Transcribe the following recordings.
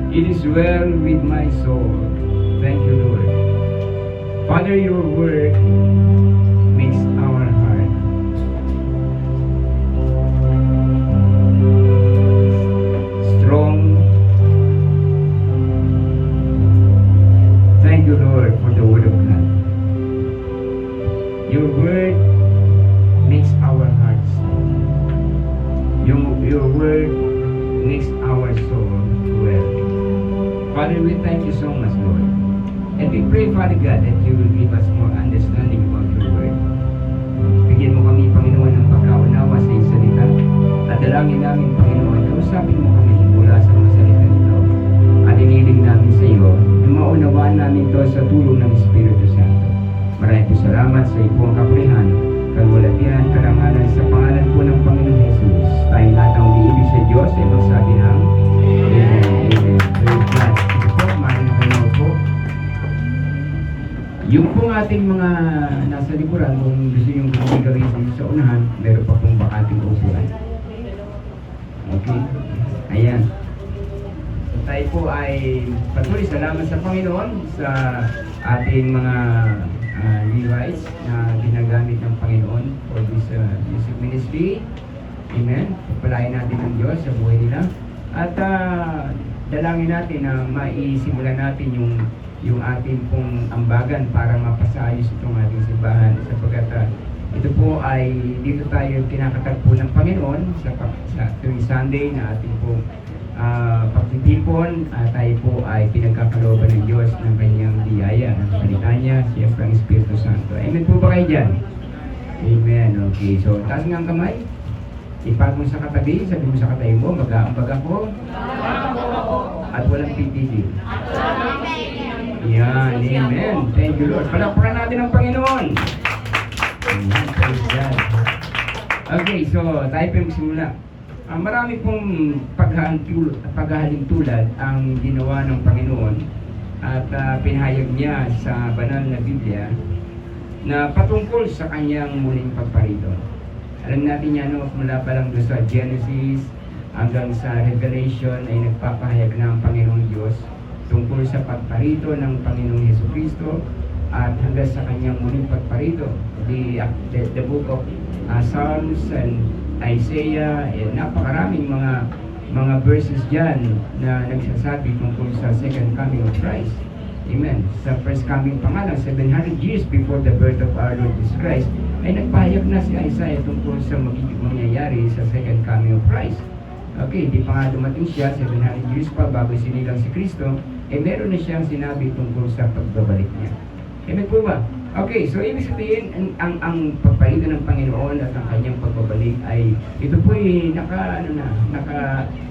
It is well with my soul. Thank you, Lord. Father, your word makes our heart strong. Thank you, Lord, for the word of God. Your word makes our hearts strong. Your word makes our soul well. Father, we thank you so much, Lord. And we pray, Father God, that you will give us more understanding about your word. Bigyan mo kami, Panginoon, ng pagkaunawa sa iyong salita. At dalangin namin, Panginoon, kausapin mo kami mula sa mga salita nito. At iniling namin sa iyo, na maunawaan namin ito sa tulong ng Espiritu Santo. Maraming po salamat sa iyo ang kapurihan, kalwalatian, karangalan sa pangalan po ng Panginoon Jesus. Tayong lahat ang umiibig sa Diyos ay magsabi ng Amen. Amen. Praise God. Ito po, maraming kayo po. Yung pong ating mga nasa likuran, kung gusto yung gawin sa unahan, meron pa pong bakating upuan. Okay? Ayan. So tayo po ay patuloy salamat sa Panginoon sa ating mga Levites na ginagamit ng Panginoon for this music ministry. Amen. Pagpalain natin ng Diyos sa buhay nila. At dalangin natin na maisimulan natin yung ating pong ambagan para mapasayos itong ating simbahan sapagkat ito po ay dito tayo kinakatagpo ng Panginoon sa tuwing Sunday na ating pong pagtitipon. Tayo po ay pinagkakalooban ng Diyos ng kanyang biyaya, ng salita niya, siyempre ang Espiritu Santo. Amen po ba kayo dyan? Amen. Okay, so taas nga ang kamay. Ipag mo sa katabi, sabi mo sa katabi mo, mag-aambag ako at walang titigil. Yan, amen. Thank you, Lord. Palakpakan natin ang Panginoon. Amen. Praise God. Okay, so tayo po magsimula. Marami pong paghahaling tulad ang ginawa ng Panginoon at pinahayag niya sa banal na Biblia na patungkol sa kanyang muling pagparito. Alam natin yan, mula pa lang doon sa Genesis hanggang sa Revelation ay nagpapahayag na ang Panginoong Diyos tungkol sa pagparito ng Panginoong Jesucristo at hanggang sa kanyang muling pagparito. The book of Psalms and Isaiah, napakaraming mga verses dyan na nagsasabi tungkol sa second coming of Christ. Amen. Sa first coming pa nga lang, 700 years before the birth of our Lord Jesus Christ, ay nagpahayag na si Isaiah tungkol sa magiging mangyayari sa second coming of Christ. Okay, di pa nga dumating siya, 700 years pa bago sinilang si Kristo, meron na siyang sinabi tungkol sa pagbabalik niya. Amen po ba? Okay, so ibig sabihin, ang pagpalido ng Panginoon at ang kanyang pagbabalik ay, ito po ay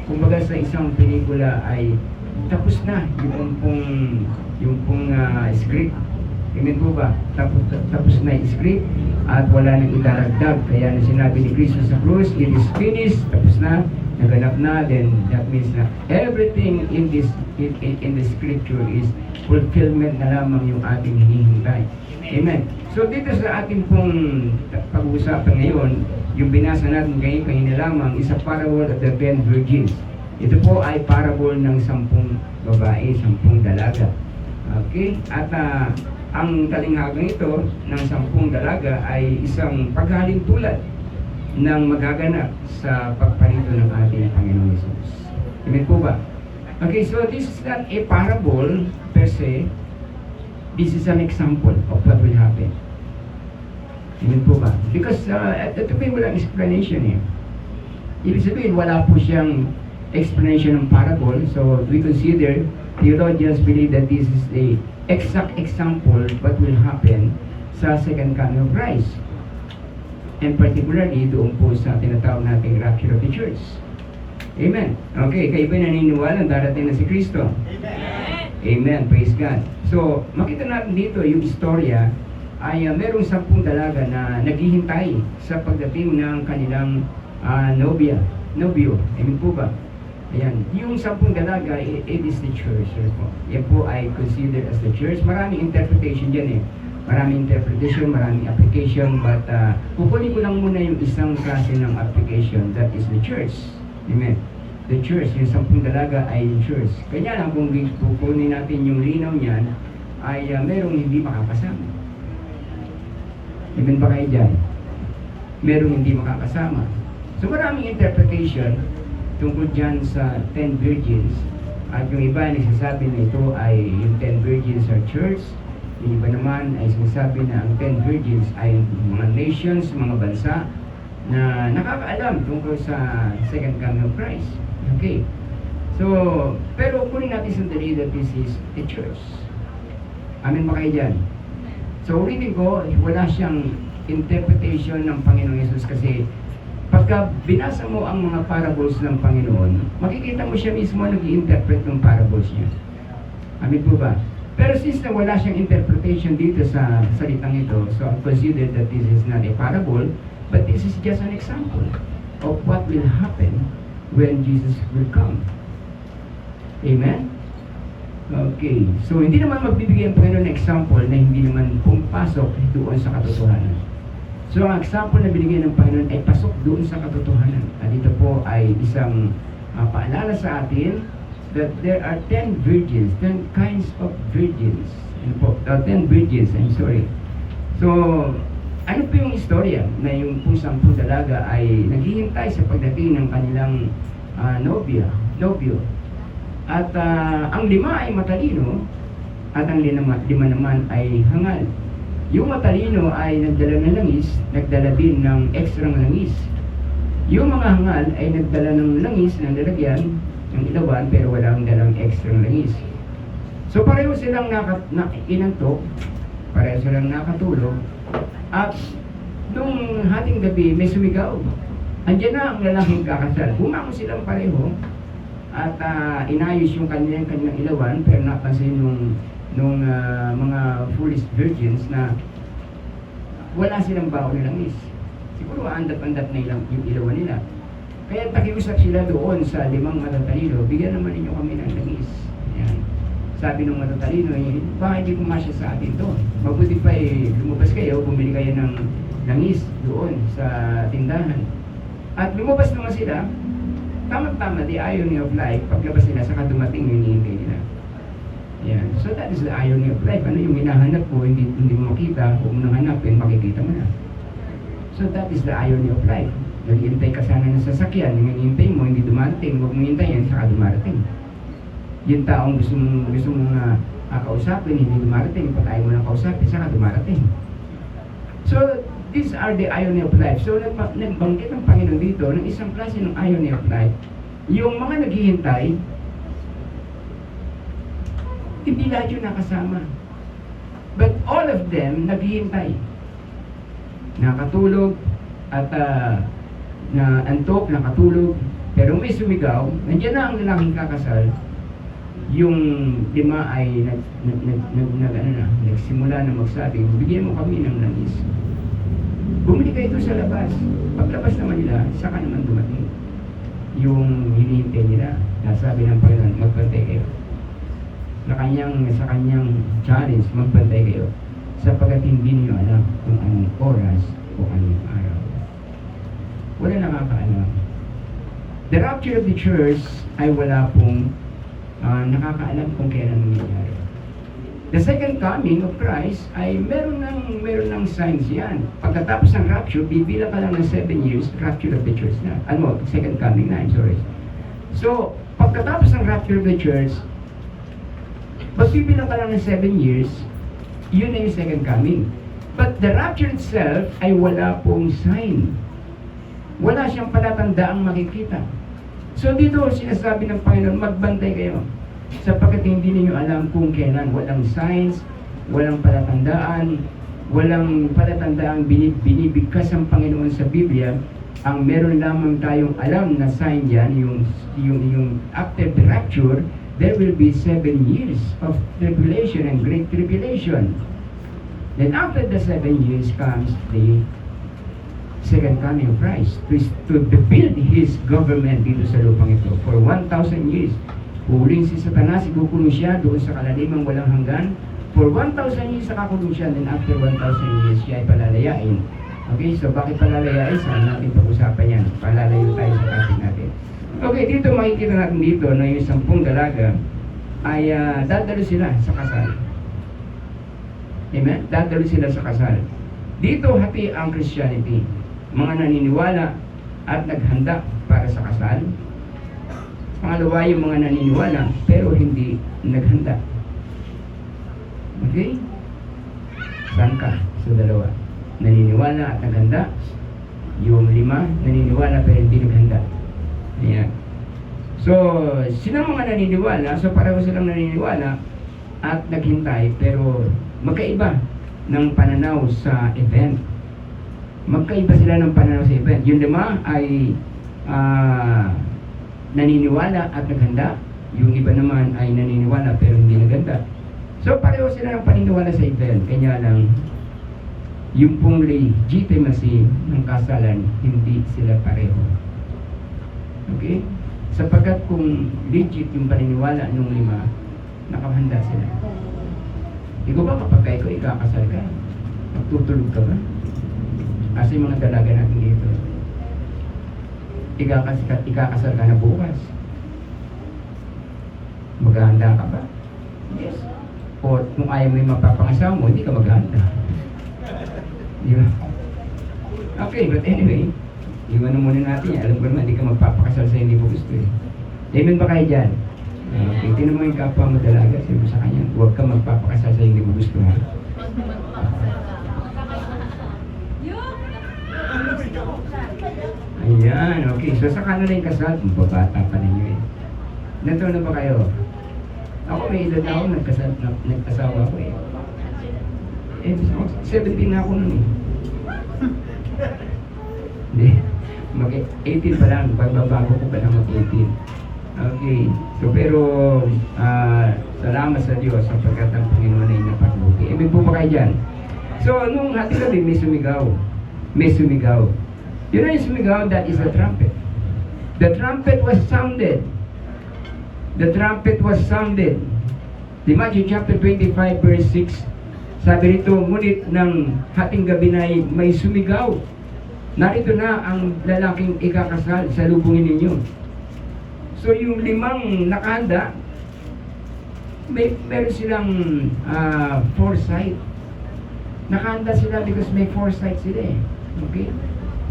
kumbaga sa isang pelikula ay tapos na yung pong script. Amen po ba? Tapos na yung script at wala nang idaragdag. Kaya na sinabi ni Kristo sa krus, it is finished, tapos na, naganap na, then that means na everything in the scripture is fulfillment na lamang yung ating hinihintay. Amen. So dito sa ating pong pag-uusapan ngayon, yung binasa natin ngayon kanina lamang is a parable of the 10 virgins. Ito po ay parable ng 10 babae, 10 dalaga. Okay? At ang talinghagang ito ng 10 dalaga ay isang paghaling tulad ng magaganap sa pagparito ng ating Panginoon Jesus. Amen po ba? Okay, so this is not a parable per se. This is an example of what will happen. Amen po ba? Because ito po yung walang explanation eh. Ibig sabihin, wala po siyang explanation ng parable. So we consider, theologians believe that this is the exact example what will happen sa second coming of Christ. And particularly doon po sa tinatawag nating rapture of the church. Amen. Okay, kayo ba naniniwala darating na si Kristo? Amen. Amen. Praise God. So, makita natin dito yung istorya ay merong 10 dalaga na naghihintay sa pagdating ng kanilang nobyo. Amen po ba? Ayan. Yung 10 dalaga, it is the church. Yan po ay considered as the church. Maraming interpretation dyan eh. Maraming interpretation, maraming application, but kukunin ko lang muna yung isang klase ng application, that is the church. Amen. the church, yung 10 dalaga ay yung church. Kanya lang kung kukunin natin yung linaw niyan, ay merong hindi makakasama. Amen ba kayo dyan? Merong hindi makakasama. So maraming interpretation tungkol dyan sa 10 virgins. At yung iba ay nagsasabi na ito ay yung 10 virgins are church. Yung iba naman ay sinasabi na ang 10 virgins ay mga nations, mga bansa na nakakaalam tungkol sa second coming of Christ. Okay. So, pero kunin natin sandali that this is a church. Amen ba kayo dyan? So, ulitin ko, wala siyang interpretation ng Panginoong Yesus kasi pagka binasa mo ang mga parables ng Panginoon, makikita mo siya mismo nag-i-interpret ng parables niya. Amin po ba? Pero since na wala siyang interpretation dito sa salitang ito, so I consider that this is not a parable, but this is just an example of what will happen when Jesus will come. Amen? Okay. So, hindi naman magbibigay ang Panginoon ng example na hindi naman pumapasok doon sa katotohanan. So, ang example na binigay ng Panginoon ay pasok doon sa katotohanan. At ito po ay isang paalala sa atin that there are 10 virgins, 10 kinds of virgins. 10 virgins, I'm sorry. So, ano po yung istorya na yung pusang dalaga ay naghihintay sa pagdating ng kanilang nobyo. At ang 5 ay matalino at ang 5 naman ay hangal. Yung matalino ay nagdala ng langis, nagdala din ng ekstrang langis. Yung mga hangal ay nagdala ng langis na lalagyan ng ilawan pero walang dalang ekstrang langis. So pareho silang inantok, pareho silang nakatulog, at nung hating gabi may sumigaw. Andiyan na ang lalaking kakasal. Bumangon silang pareho at inayos yung kanilang ilawan pero napansin nung mga foolish virgins na wala silang baon ng langis. Siguro andap-andap na yung ilawan nila. Kaya takiusap sila doon sa 5 matatalino, bigyan naman ninyo kami ng langis. Ayan. Sabi ng matatalino, baka hindi pumasya sa atin to. Mabuti pa lumabas kayo, bumili kayo ng langis doon sa tindahan. At lumabas naman sila, tama-tama, the irony of life, paglabas nila, saka dumating yung hinihintay nila. Yan. So that is the irony of life. Ano yung hinahanap mo, hindi mo makita, huwag mo nang hanapin, makikita mo na. So that is the irony of life. Naghihintay ka sana ng sasakyan, yung hinihintay mo, hindi dumarating, huwag mo hintayin, saka dumarating. Yung taong gusto mong kausapin, hindi dumarating, patayin mo ng kausapin, saka dumarating. So, these are the irony of life. So, nagbanggit ang Panginoon dito ng isang klase ng irony of life. Yung mga naghihintay, hindi lahat yung nakasama. But all of them naghihintay. Nakatulog at antok, nakatulog, pero may sumigaw, nandiyan na ang lalaking kakasal, yung 5 ay nagsimula na magsabi, bigyan mo kami ng langis. Bumili kayo ito sa labas. Paglabas naman nila, saka naman dumating yung hinihintay nila. Nasabi ng Panginoon, magbantay kayo. Sa kanyang challenge, magbantay kayo. Sapagkat hindi niyo alam kung anong oras o anong araw. Wala nakakaalam. The rapture of the church ay wala pong nakakaalam kung kailan nangyayari. The second coming of Christ ay meron ng signs yan. Pagkatapos ng rapture, bibila ka lang ng 7 years, rapture of the church na. Second coming na, I'm sorry. So, pagkatapos ng rapture of the church, magbibilang ka lang ng 7 years, yun na yung second coming. But the rapture itself ay wala pong sign. Wala siyang palatandaang makikita. So dito sinasabi ng Panginoon, magbantay kayo. Sapagkat hindi ninyo alam kung kailan. Walang signs, walang palatandaan, walang palatandaang binibigkas ang Panginoon sa Biblia. Ang meron lamang tayong alam na sign yan, yung after the rapture, there will be 7 years of tribulation and great tribulation. Then after the 7 years comes the second coming of Christ to build His government dito sa lupang ito for 1,000 years. Huling si Satanas, ikukulong siya doon sa kalalimang walang hanggan. For 1,000 years nakakulong siya, then after 1,000 years siya ay palalayain. Okay, so bakit palalayain? Saan natin pag-usapan yan? Palalayo tayo sa topic natin. Okay, dito makikita natin dito na yung 10 dalaga ay dadalo sila sa kasal. Amen? Dadalo sila sa kasal. Dito hati ang Christianity. Mga naniniwala at naghanda para sa kasal. Pangalawa, yung mga naniniwala pero hindi naghanda. Okay? Saan ka sa dalawa? Naniniwala at naghanda. Yung 5, naniniwala pero hindi naghanda. Ayan. So, silang mga naniniwala, so pareho silang naniniwala at naghintay, pero magkaiba ng pananaw sa event. Magkaiba sila ng pananaw sa event. Yung 5 ay naniniwala at naghanda. Yung iba naman ay naniniwala pero hindi naghanda. So, pareho sila ng paniniwala sa event. Kanya lang, yung pong legitimacy ng kasalan, hindi sila pareho. Okay? Sapagkat kung legit yung paniniwala ng 5, nakahanda sila. Ikaw ba kapag ikaw ikakasal ka? Magtutulog ka ba? Kasi mga dalaga natin dito. Ikakasal ka na bukas. Maghahanda ka ba? Yes. O kung ayaw mo yung mapapangasawa mo, hindi ka maghahanda. Di ba? Okay, but anyway, iwan na muna natin yan. Alam ko naman, hindi ka magpapakasal sa hindi mo gusto eh. Amen ba kayo dyan? Okay, tinan mo yung kapwa mo dalaga, sabi mo sa kanya, huwag ka magpapakasal sa hindi mo gusto ha. Ayan, okay. So sa kanila yung kasal, babata pa ninyo eh. Nataon na ba kayo? Ako may edad na ako, nagkasawa ako eh. 17 na ako nun eh. Hindi. Mag-18 pa lang, pagbabago ko pa lang mag-18. Okay. So pero, salamat sa Diyos sapagkat ang Panginoon ay napagbuti. Amen po ba kayo dyan? So, nung hati kami, may sumigaw. May sumigaw. You know yung sumigaw, that is the trumpet. The trumpet was sounded. The trumpet was sounded. Di Matthew chapter 25 verse 6, sabi rito, ngunit ng hating gabi na may sumigaw. Narito na ang lalaking ikakasal sa lubungin ninyo. So yung 5 nakahanda, meron silang foresight. Nakahanda sila because may foresight sila eh. Okay?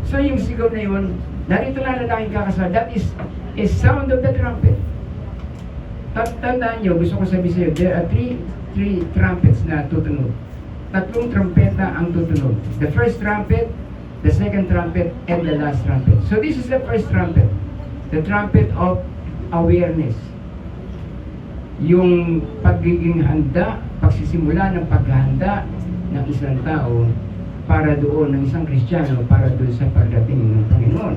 So yung sigaw na yun, narito na ang lalaking ikakasal. That is a sound of the trumpet. Tandaan nyo, gusto ko sabihin sa iyo, there are three trumpets na tutunog. 3 trumpeta ang tutunog. The first trumpet, the second trumpet, and the last trumpet. So this is the first trumpet. The trumpet of awareness. Yung pagiging handa, pagsisimula ng paghahanda ng isang tao para doon, ng isang Kristiyano, para doon sa pagdating ng Panginoon.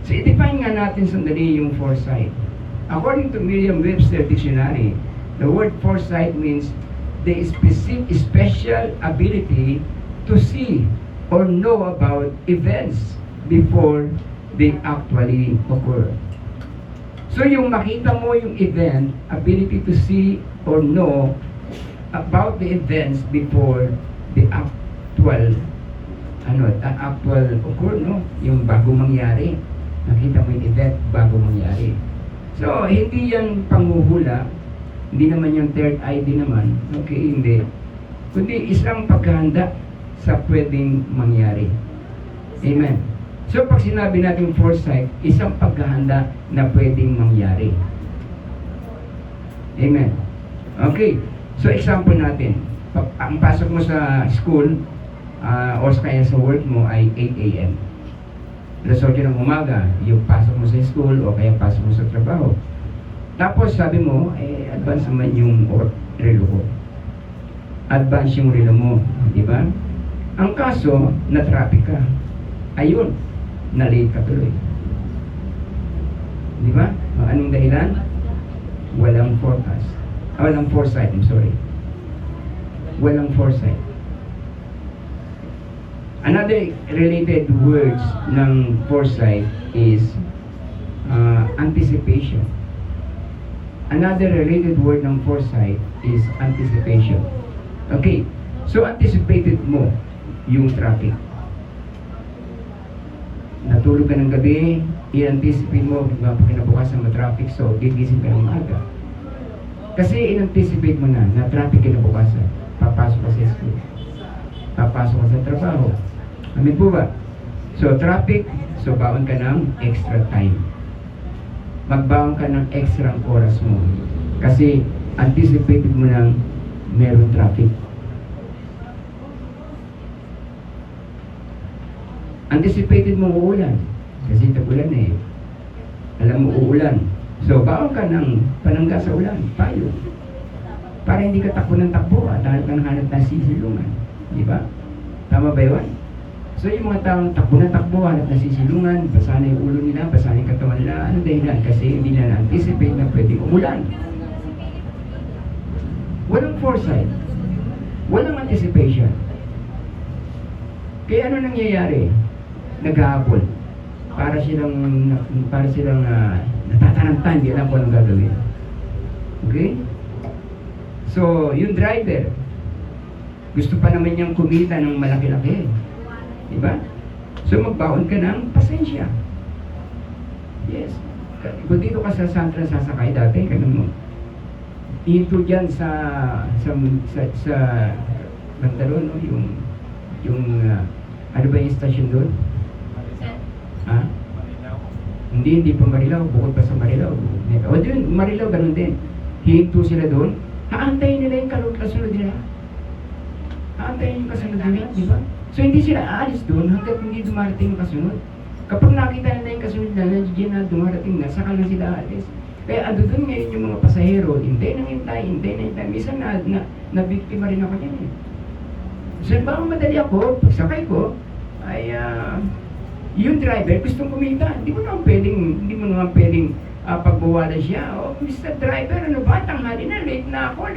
So i-define nga natin sandali yung foresight. According to Merriam-Webster Dictionary, the word foresight means the special ability to see or know about events before they actually occur. So yung makita mo yung event, ability to see or know about the events before the actual occur, no? Yung bago mangyari. Nakita mo yung event bago mangyari. So, hindi yan panghuhula, hindi naman yung third eye din naman, okay, hindi. Kundi isang paghahanda sa pwedeng mangyari. Amen. So, pag sinabi natin foresight, isang paghahanda na pwedeng mangyari. Amen. Okay. So, example natin. Ang pasok mo sa school, o kaya sa work mo ay 8 a.m. Alas 8 ng umaga, yung pasok mo sa school o kaya pasok mo sa trabaho. Tapos sabi mo, advance naman yung relo ko. Advance yung relo mo, di ba? Ang kaso, na-traffic ka. Ayun, na-late ka tuloy. Di ba? Anong dahilan? Walang forecast. Walang foresight, I'm sorry. Walang foresight. Another related words ng foresight is anticipation. Another related word ng foresight is anticipation. Okay, so anticipated mo yung traffic. natulog ka ng gabi, i-anticipate mo, kinabukasan ma-traffic, so gigising ka ng maaga. Kasi in-anticipate mo na traffic kinabukasan, papasok ka sa school, papasok ka sa trabaho. Amin po ba? So traffic, so baon ka ng extra time. Magbaon ka ng extra oras mo. Kasi anticipated mo ng meron traffic. Anticipated mo uulan. Kasi tagulan eh. Alam mo uulan. So baon ka ng panangga sa ulan, payo. Para hindi ka takbo ng takbo at hanap ka ng hanap ng sisilungan. Di ba? Tama ba yun? So yung mga taong takbo na takbo, hanap na sisilungan, basa na yung ulo nila, basa na yung katawan nila, ano dahilan? Kasi hindi na na-anticipate na pwedeng umulan. Walang foresight. Walang anticipation. Kaya ano nangyayari? Naghahabol. Para silang natataranta, hindi alam kung anong gagawin. Okay? So, yung driver, gusto pa naman niyang kumita ng malaki-laki. Diba? So magbaon ka ng pasensya. Yes. Kung dito ka sa Santra sasakay dati, ganun mo. Dito dyan sa Bantalon, no? Ano ba yung stasyon doon? Ha? Hindi pa Marilao, bukod pa sa Marilao. O doon, Marilao, ganun din. Hihinto sila doon, haantayin nila yung kasunod nila. Haantayin yung kasunod nila, di ba? So hindi sila aalis doon hanggat hindi dumarating yung kasunod. Kapag nakita nila yung kasunod na nandiyan na dumarating na, saka lang sila aalis. Kaya ando doon ngayon yung mga pasahero, hintay. Minsan na-biktima rin ako yan eh. So baka madali ako, pagsakay ko, ay yung driver gustong kumita. Hindi mo naman pwedeng pagbawalan siya. Oh, Mr. Driver, ano ba? Tanghali na, late na ako,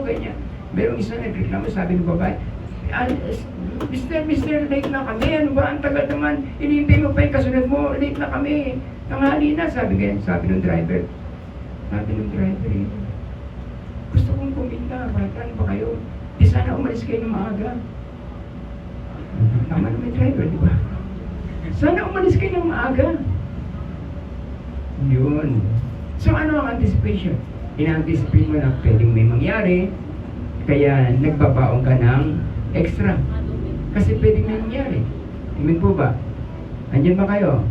ganyan. Merong isa nagreklamo, sabi ng babae, Mr. late na kami, ano ba? Ang tagal naman, inihintay mo pa yung kasunod mo, late na kami. Tanghali na, sabi ng driver. Gusto kong kumita, ano ba kayo? Di sana umalis kayo ng maaga. Tama na may driver, di ba? Sana umalis kayo ng maaga. Yun. So ano ang anticipation? In-anticipate mo na pwedeng may mangyari, kaya nagbabaon ka ng extra. Kasi pwedeng may mangyari. Amen po ba? Andiyan ba kayo?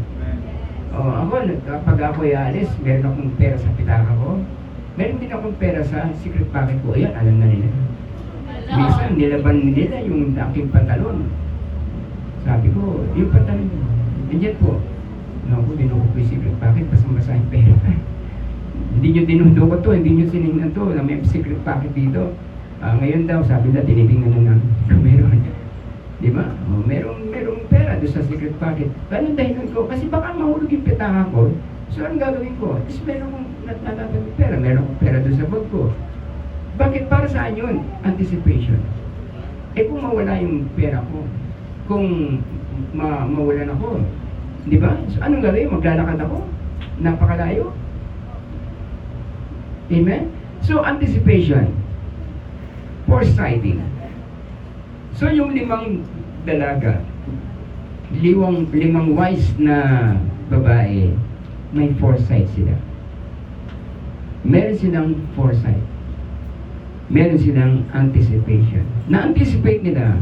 Ako, kapag ako ialis, meron akong pera sa pitaka ko. Meron din akong pera sa secret pocket ko. Ayan, alam na nila. Minsan, nilaban nila yung aking pantalon. Sabi ko, yung pantalon, andiyan po. Naku, dinukot ko yung secret pocket, basang-basa yung pera. Hindi nyo dinudukot to, hindi nyo sinignan to, na may secret pocket dito. Ngayon daw, sabi na, tinitingnan na kung meron. Di ba? Merong pera doon sa secret pocket. Anong dahilan ko? Kasi baka mahulog yung pitaka ko. So, anong gagawin ko? Tapos meron kong natatagong pera. Meron kong pera doon sa bag ko. Bakit? Para saan yun? Anticipation. Kung mawala yung pera ko, kung mawalan ako, di ba? So, anong gagawin? Maglalakad ako? Napakalayo? Amen? So, anticipation. Foresighting. So, yung 5 dalaga, limang wise na babae, may foresight sila. Meron silang foresight. Meron silang anticipation. Na-anticipate nila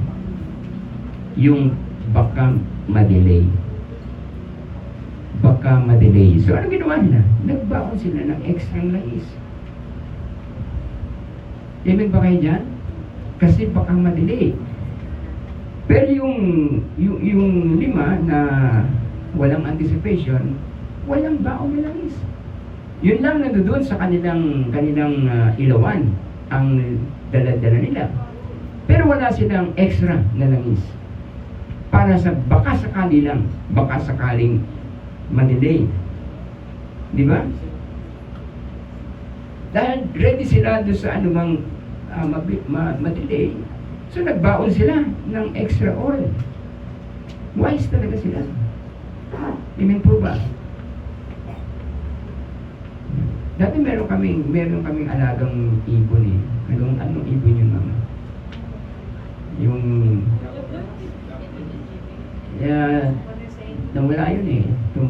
yung baka ma-delay. Baka ma-delay. So, ano ginawa nila? Nagbaon sila ng extra langis. Amen ba kayo dyan? Kasi baka ma-delay. Pero yung 5 na walang anticipation, walang baon na langis. Yun lang nandoon sa kanilang ilawan ang dala-dala nila. Pero wala silang extra na langis. Para sa baka sakaling ma-delay. Di ba? Dahil ready sila doon sa anumang ma-delay. So nagbaon sila ng extra oil. Wise talaga sila. Amen po ba? Dati meron kaming alagang ibon eh. Anong ibon yun, mama? Yung nawala yun eh.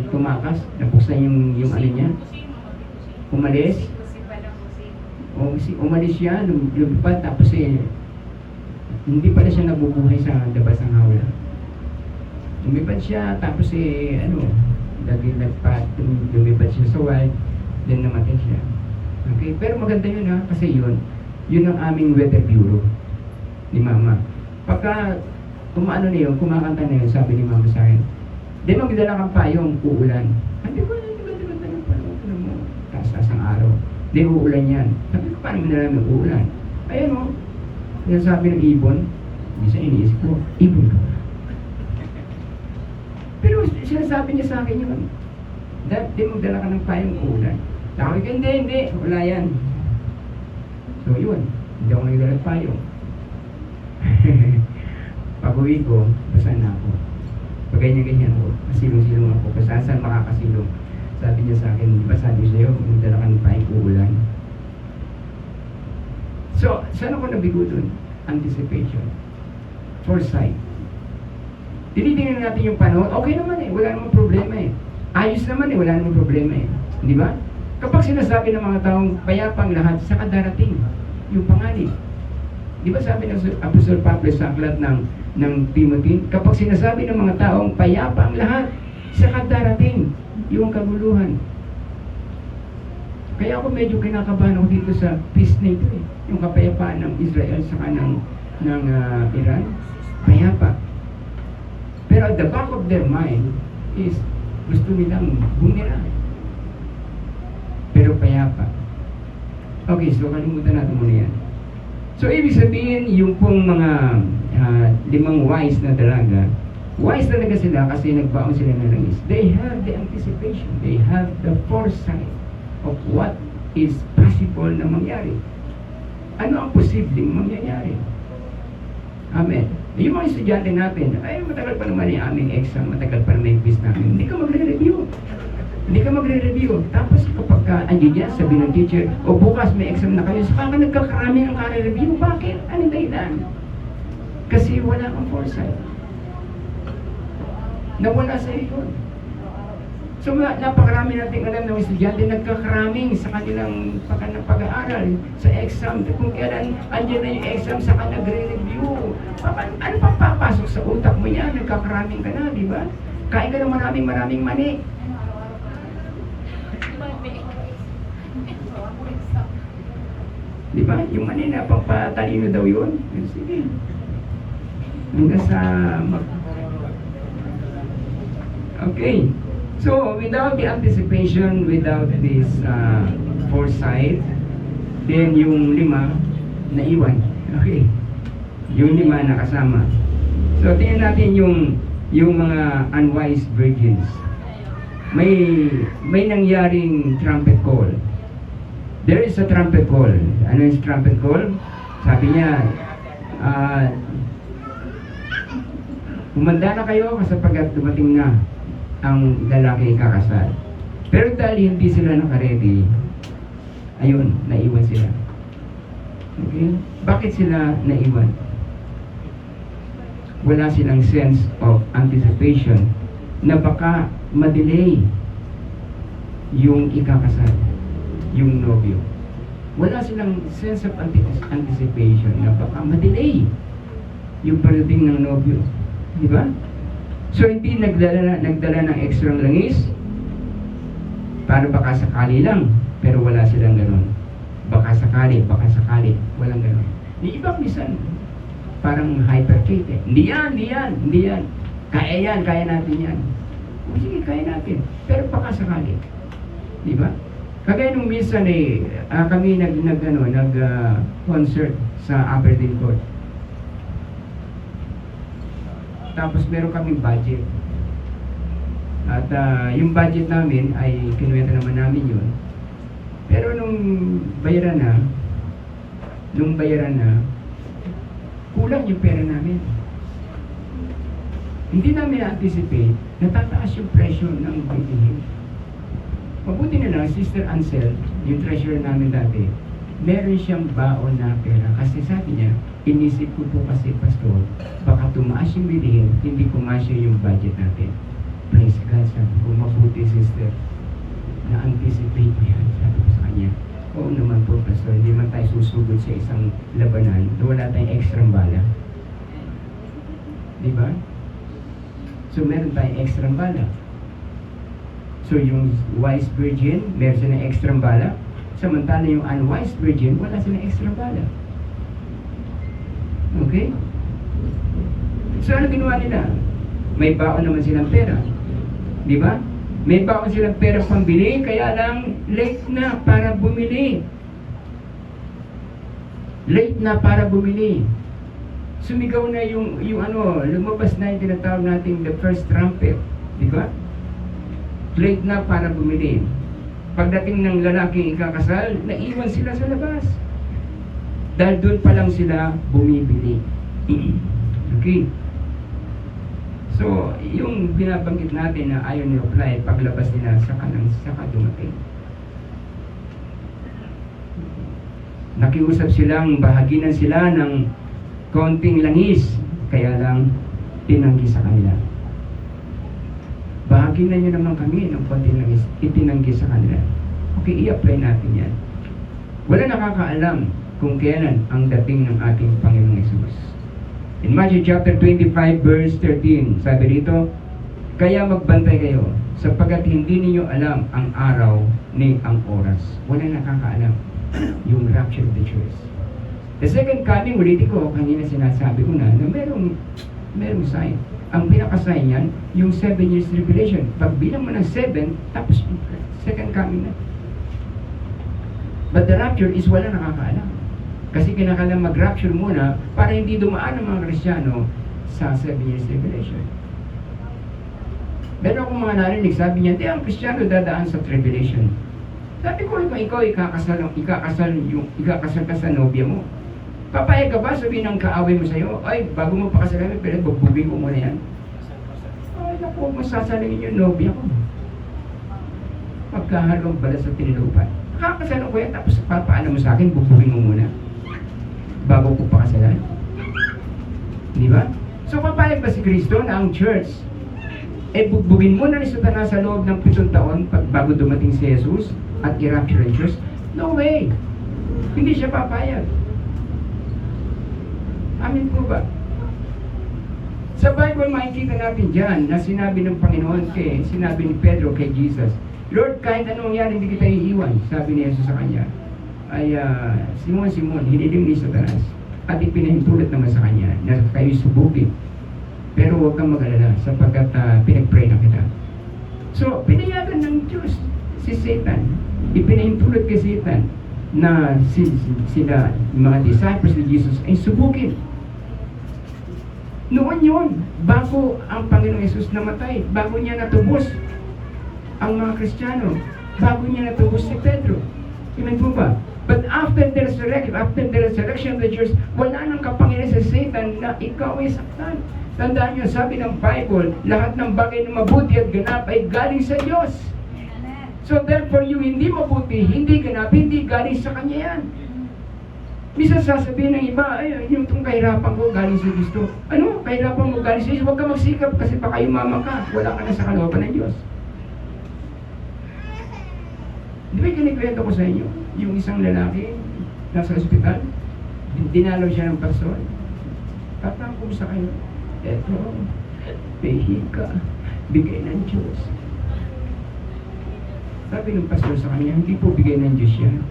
Tumakas, nabuksan yung ano niya. Umalis. Umalis siya, lumipad, tapos eh, hindi pala siya nabubuhay sa labas ng hawla. Lumipad siya, tapos eh, lumipad siya sa wild, then namatay siya. Okay, pero maganda yun ha, kasi yun ang aming weather bureau ni Mama. Pagka kumaano na yun, kumakanta na yun, sabi ni Mama sa akin, di magdala kang payong, uulan. Hindi ko, ganda ng panahon mo, taas-taas ang araw. Di uulan yan. Sabi ko, paano mo nalaman uulan? Ayan o, sinasabi ng ibon, minsan iniisip ko, ibon ka. Pero sinasabi niya sa akin yun, di magdala ka ng payong, uulan. Sabi ko, hindi, wala yan. So yun, hindi ako nagdala ng payong. Pag-uwi ko, basa na ako. Pag ganyan-ganyan ako, masilong-silong ako, kung saan makakasilong. Sabi niya sa akin, di ba sabi sa'yo, magdala ka ng payong, uulan. So, saan ako nabigo dun? Anticipation. Foresight. Tinitingnan natin yung panahon, okay naman eh, wala namang problema eh. Ayos naman eh, wala namang problema eh. Di ba? Kapag sinasabi ng mga taong payapang lahat, saka darating yung panganib. Di ba sabi ng Apostol Pablo sa aklat ng Timothy, kapag sinasabi ng mga taong payapa ang lahat, saka darating yung kaguluhan. Kaya ako medyo kinakabahan ako dito sa peace na ito eh. Yung kapayapaan ng Israel saka ng Iran, payapa. Pero at the back of their mind is gusto nilang bumira. Pero payapa. Okay, so kalimutan natin muna yan. So, ibig sabihin, yung pong mga 5 wise na dalaga, wise talaga sila kasi nagbaon sila ng langis. They have the anticipation. They have the foresight of what is possible na mangyari. Ano ang posibleng mangyayari? Amen. Yung mga estudyante natin, ay matagal pa naman yung aming exam, matagal pa naman yung quiz namin. Hindi ka magre-review. Tapos kapag andyan dyan, sabi ng teacher, o bukas may exam na kayo, saka ka nagkakarami ng kare-review. Bakit? Anong dahilan? Kasi wala kang foresight. Nawala sa iyo. So napakarami nating alam ng estudyante, nagkakaraming sa kanilang pag-aaral, sa exam. Kung kailan andyan na yung exam, saka nagre-review. Ano pang papasok sa utak mo yan? Nagkakaraming ka na, di ba? Kain ka ng maraming mani. Di ba? Yung mani na pampatalino daw yun. Sige. Hanggang sa... Okay. So, without the anticipation, without this foresight, then yung 5, naiwan. Okay. Yung 5 nakasama. So, tingnan natin yung mga unwise virgins. May nangyaring trumpet call. There is a trumpet call. Ano yung trumpet call? Sabi niya, humanda na kayo sapagkat dumating na ang lalaki kakasal. Pero dahil hindi sila nakaredy, ayun, naiwan sila. Okay? Bakit sila naiwan? Wala silang sense of anticipation na baka ma-delay yung ikakasal, yung nobyo. Wala silang sense of anticipation na baka ma-delay yung parating ng nobyo. Di ba? So, hindi nagdala ng extra langis para baka sakali lang, pero wala silang ganun. Baka sakali, walang ganun. Yung iba minsan, parang hypercate eh. Hindi yan. Kaya natin yan. O sige, kaya natin. Pero baka sakali. Di ba? Kagaya nung minsan kami nag-concert sa Aberdeen Court. Tapos meron kaming budget. At yung budget namin ay kinuwenta naman namin yun. Pero nung bayaran na, kulang yung pera namin. Hindi namin na-anticipate na tataas yung presyo ng bilihin. Mabuti na lang, Sister Ansel, yung treasurer namin dati, meron siyang baon na pera. Kasi sabi niya, inisip ko po kasi, Pastor, baka tumaas yung bilihin, hindi pumasya yung budget natin. praise God, sabi ko, mabuti sister. Na-anticipate mo yan, sabi ko sa kanya. Oo naman po, Pastor, hindi man tayo susugod sa isang labanan na wala tayong extra bala. Di ba? So, meron tayong extra bala. So, yung wise virgin, meron siya ng extra bala. Samantala yung unwise virgin, wala silang extra bala. Okay? So, ano ginawa nila? May baon naman silang pera. Di ba? May baon silang pera pambili, kaya lang late na para bumili. Late na para bumili. Sumigaw na yung lumabas na yung tinatawag natin the first trumpet. Di ba? Late na para bumili. Pagdating ng lalaking ikakasal, naiwan sila sa labas. Dahil doon pa lang sila bumibili. Okay? So, yung binabanggit natin na ayaw ni-apply, paglabas nila saka dumating. Nakiusap silang bahaginan sila ng konting langis, kaya lang tinanggi sa kanila. Bahaginan nyo naman kami ng konting langis, itinanggi sa kanila. Okay, i-apply natin yan. Wala nakakaalam kung kailan ang dating ng ating Panginoong Hesus. In Matthew chapter 25 verse 13, sabi dito, kaya magbantay kayo, sapagkat hindi ninyo alam ang araw ni ang oras. Wala nakakaalam yung rapture of the church. The second coming, ulitin ko, kanina sinasabi ko na merong sign. Ang pinaka-sign yan, yung 7 years tribulation. Pag bilang mo ng 7, tapos second coming na. But the rapture is wala nakakaalam. Kasi kinakailangan mag-rapture muna para hindi dumaan ang mga Kristiyano sa 7 years tribulation. Meron akong mga narinig, sabi niya, ang Kristiyano dadaan sa tribulation. Sabi ko, ikaw ikakasal ka sa nobya mo. Papayag ka ba sabihin ng kaaway mo sa'yo, ay, bago mo pa kasalan, pero bugbugin ko muna yan. Ay, naku, huwag masasalingin yung nobya ko. Pagkahalong bala sa tinilupan. Nakakasalan ko yan, tapos papaano mo sa akin, bugbugin mo muna. Bago ko pa kasalan. Di ba? So, papayag ba si Kristo na ang church, bugbugin muna ni Satanas sa loob ng 7 taon bago dumating si Jesus at i-rapture ang church? No way! Hindi siya papayag. Amin po ba? Sa Bible, makikita natin dyan na sinabi ng Panginoon sinabi ni Pedro kay Jesus, Lord, kahit anong mangyari, hindi kita iiwan. Sabi ni Jesus sa kanya, ay, Simon, hiniling ni Satanas at ipinahintulot naman sa kanya na kayo subukin. Pero huwag kang mag-alala sapagkat pinag-pray na kita. So, pinayagan ng Diyos si Satan. Ipinahintulot kay Satan na sila, mga disciples ni Jesus, ay subukin. Noon yun, bago ang Panginoong Hesus namatay, bago niya natubos ang mga Kristiyano, bago niya natubos si Pedro. Amen po ba? But after the resurrection of the church, wala nang kapangyarihan sa Satan na ikaw ay saktan. Tandaan niyo, sabi ng Bible, lahat ng bagay na mabuti at ganap ay galing sa Diyos. So therefore, yung hindi mabuti, hindi ganap, hindi galing sa Kanya yan. Minsan sasabihin ng iba, ay, yung itong kahirapan ko galing sa Kristo. Ano? Kahirapan mo galing sa Diyos? Huwag ka magsikap kasi baka yumaman ka. Wala ka na sa kalooban ng Diyos. Di ba kinikwento ko sa inyo? Yung isang lalaki, nasa ospital, dinalaw siya ng pastor. Tatangkong sa kayo, eto, pehi ka, bigay ng Diyos. Sabi ng pastor sa kanya, hindi po bigay ng Diyos yan.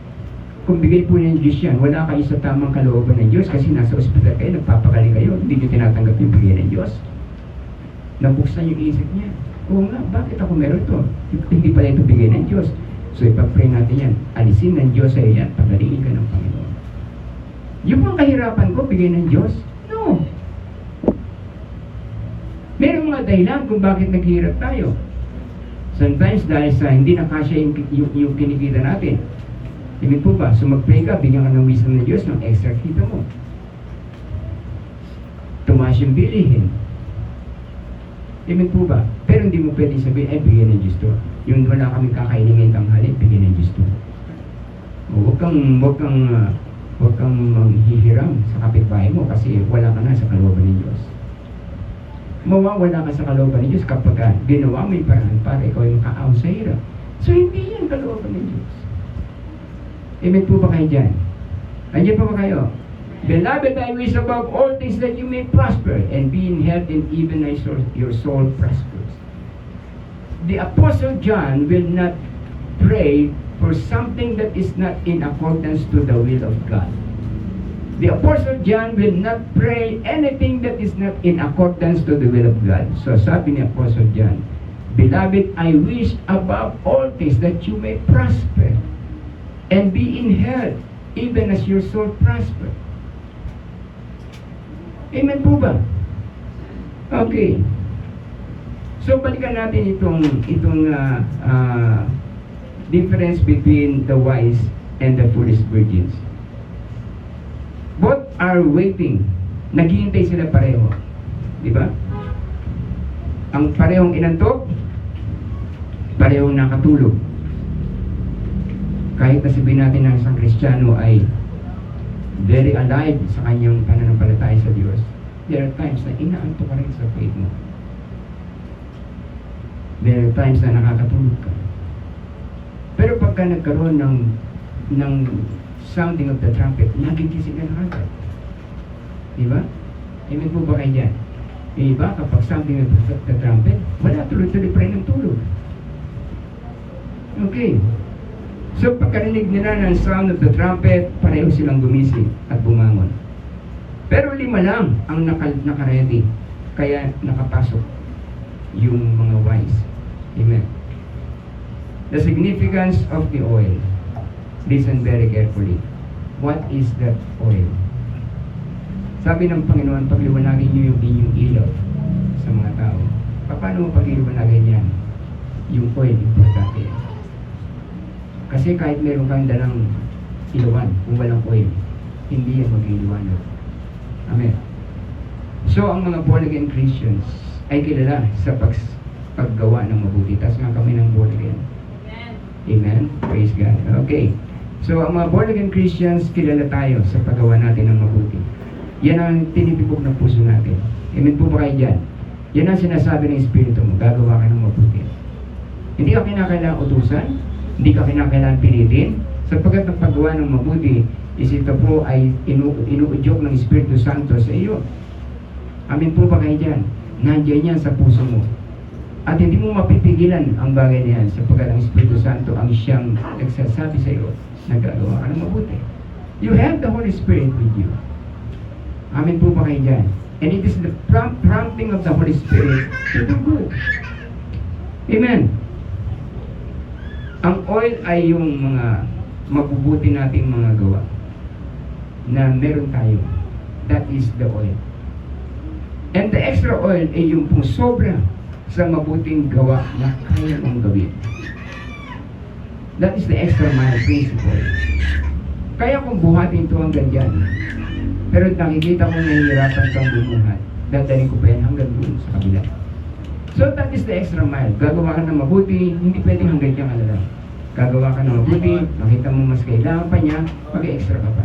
Kung bigay po ng Diyos yan, wala kayo sa tamang kalooban ng Diyos kasi nasa ospital kayo, nagpapagaling kayo, hindi nyo tinatanggap yung bigay ng Diyos. Nabuksan yung isip niya. Oo nga, bakit ako meron to? Hindi pala ito bigay ng Diyos. So ipag-pray natin yan. Alisin ng Diyos sa'yo yan, pagalingin ka ng Panginoon. Yung mga kahirapan ko, bigay ng Diyos? No. Meron mga dahilan kung bakit naghihirap tayo. Sometimes dahil sa hindi nakasya yung kinikita natin. Amen po ba? So mag-pray ka, bigyan ka ng wisdom ng Diyos ng extra kita mo. Tumaas yung bilihin. Amen po ba? Pero hindi mo pwede sabihin, bigyan ng Diyos to. Yung wala kami kakainin ngayong tanghali, bigyan ng Diyos to. Huwag kang manghihiram sa kapitbahay mo kasi wala ka na sa kalooban ng Diyos. mawawala ka sa kalooban ng Diyos kapag ginawa mo yung paraan para ikaw ay makaaon sa hirap. So, hindi yan kalooban ng Diyos. Amen po ba kayo dyan? Andiyan pa ba kayo? Beloved, I wish above all things that you may prosper and be in health, and even as your soul prospers. The Apostle John will not pray for something that is not in accordance to the will of God. The Apostle John will not pray anything that is not in accordance to the will of God. So sabi ni Apostle John, Beloved, I wish above all things that you may prosper and be in health, even as your soul prosper. Amen po ba? Okay. So balikan natin itong difference between the wise and the foolish virgins. Both are waiting. Naghihintay sila pareho. Di ba? Ang parehong inantok, parehong nakatulog. Kahit na sabihin natin na isang Kristiyano ay very alive sa kanyang pananampalataya sa Diyos, there are times na inaantok ka rin sa faith mo. There are times na nakakatulog ka. Pero pagka nagkaroon ng sounding of the trumpet, nagigising ka na agad. Diba? Amen po ba kayo dyan? Yung iba, kapag sounding of the trumpet, wala, tuloy-tuloy pa rin ang tulog. Okay. So pagkarinig nila ng sound of the trumpet, pareho silang gumising at bumangon. Pero 5 lang ang nakaredy. Kaya nakapasok yung mga wise. Amen. The significance of the oil. Listen very carefully. What is that oil? Sabi ng Panginoon, pagliwanagin niyo yung inyong ilaw sa mga tao. Paano mo pagliwanagin yan? Yung oil, importante yan. Kasi kahit meron kang dalang ilawan, kung walang oil, hindi yan magliliwanag. Amen. So, ang mga born-again Christians ay kilala sa paggawa ng mabuti. Taas nga kami ng born-again. Amen. Praise God. Okay. So, ang mga born-again Christians, kilala tayo sa paggawa natin ng mabuti. Yan ang tinitibok ng puso natin. Amen po ba kayo dyan? Yan ang sinasabi ng Espiritu mo, gagawa ka ng mabuti. Hindi ka kinakailangan utusan, hindi ka kinakailangan pilitin, sapagkat ang paggawa ng mabuti is ito po ay inuudyok ng Espiritu Santo sa iyo. Amen po ba kayo dyan? Nandiyan yan sa puso mo. At hindi mo mapipigilan ang bagay niyan sapagkat ang Espiritu Santo ang siyang nagsasabi sa iyo na gagawa ka ng mabuti. You have the Holy Spirit with you. Amen po ba kayo dyan? And it is the prompting of the Holy Spirit to do good. Amen. Ang oil ay yung mga mabubuti nating mga gawa na meron tayo. That is the oil. And the extra oil ay yung pong sobra sa mabuting gawa na kaya mong gawin. That is the extra mile principle. Kaya kung buhatin ito hanggang dyan, pero nakikita kong nahihirapan kang bumuhat, dadalhin ko pa yan hanggang doon sa kabila. So that is the extra mile. Gagawa ka ng mabuti, hindi pwedeng hanggang dyan ka na lang. Gagawa ka ng mabuti, makita mo mas kailangan pa niya, mag-extra ka pa.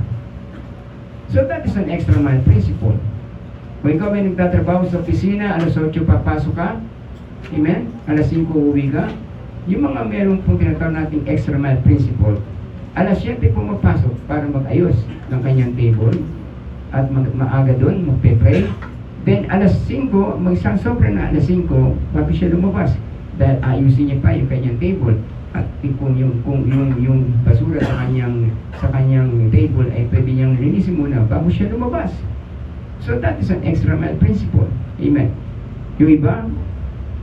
So that is an extra mile principle. Kung ikaw ay nagtatrabaho sa opisina, alas 8 papasok ka, amen? Alas 5 uwi ka, yung mga meron pong tinatawag nating extra mile principle, alas 7 pumapasok para mag-ayos ng kanyang table at maaga doon, magpe-pray. Then alas 5, magsang sobra na alas 5, bago siya lumabas. Dahil ayusin niya pa yung kanyang table. At kung yung basura sa kanyang table ay pwede niyang linisin muna bago siya lumabas. So that is an extra mile principle. Amen. Yung iba,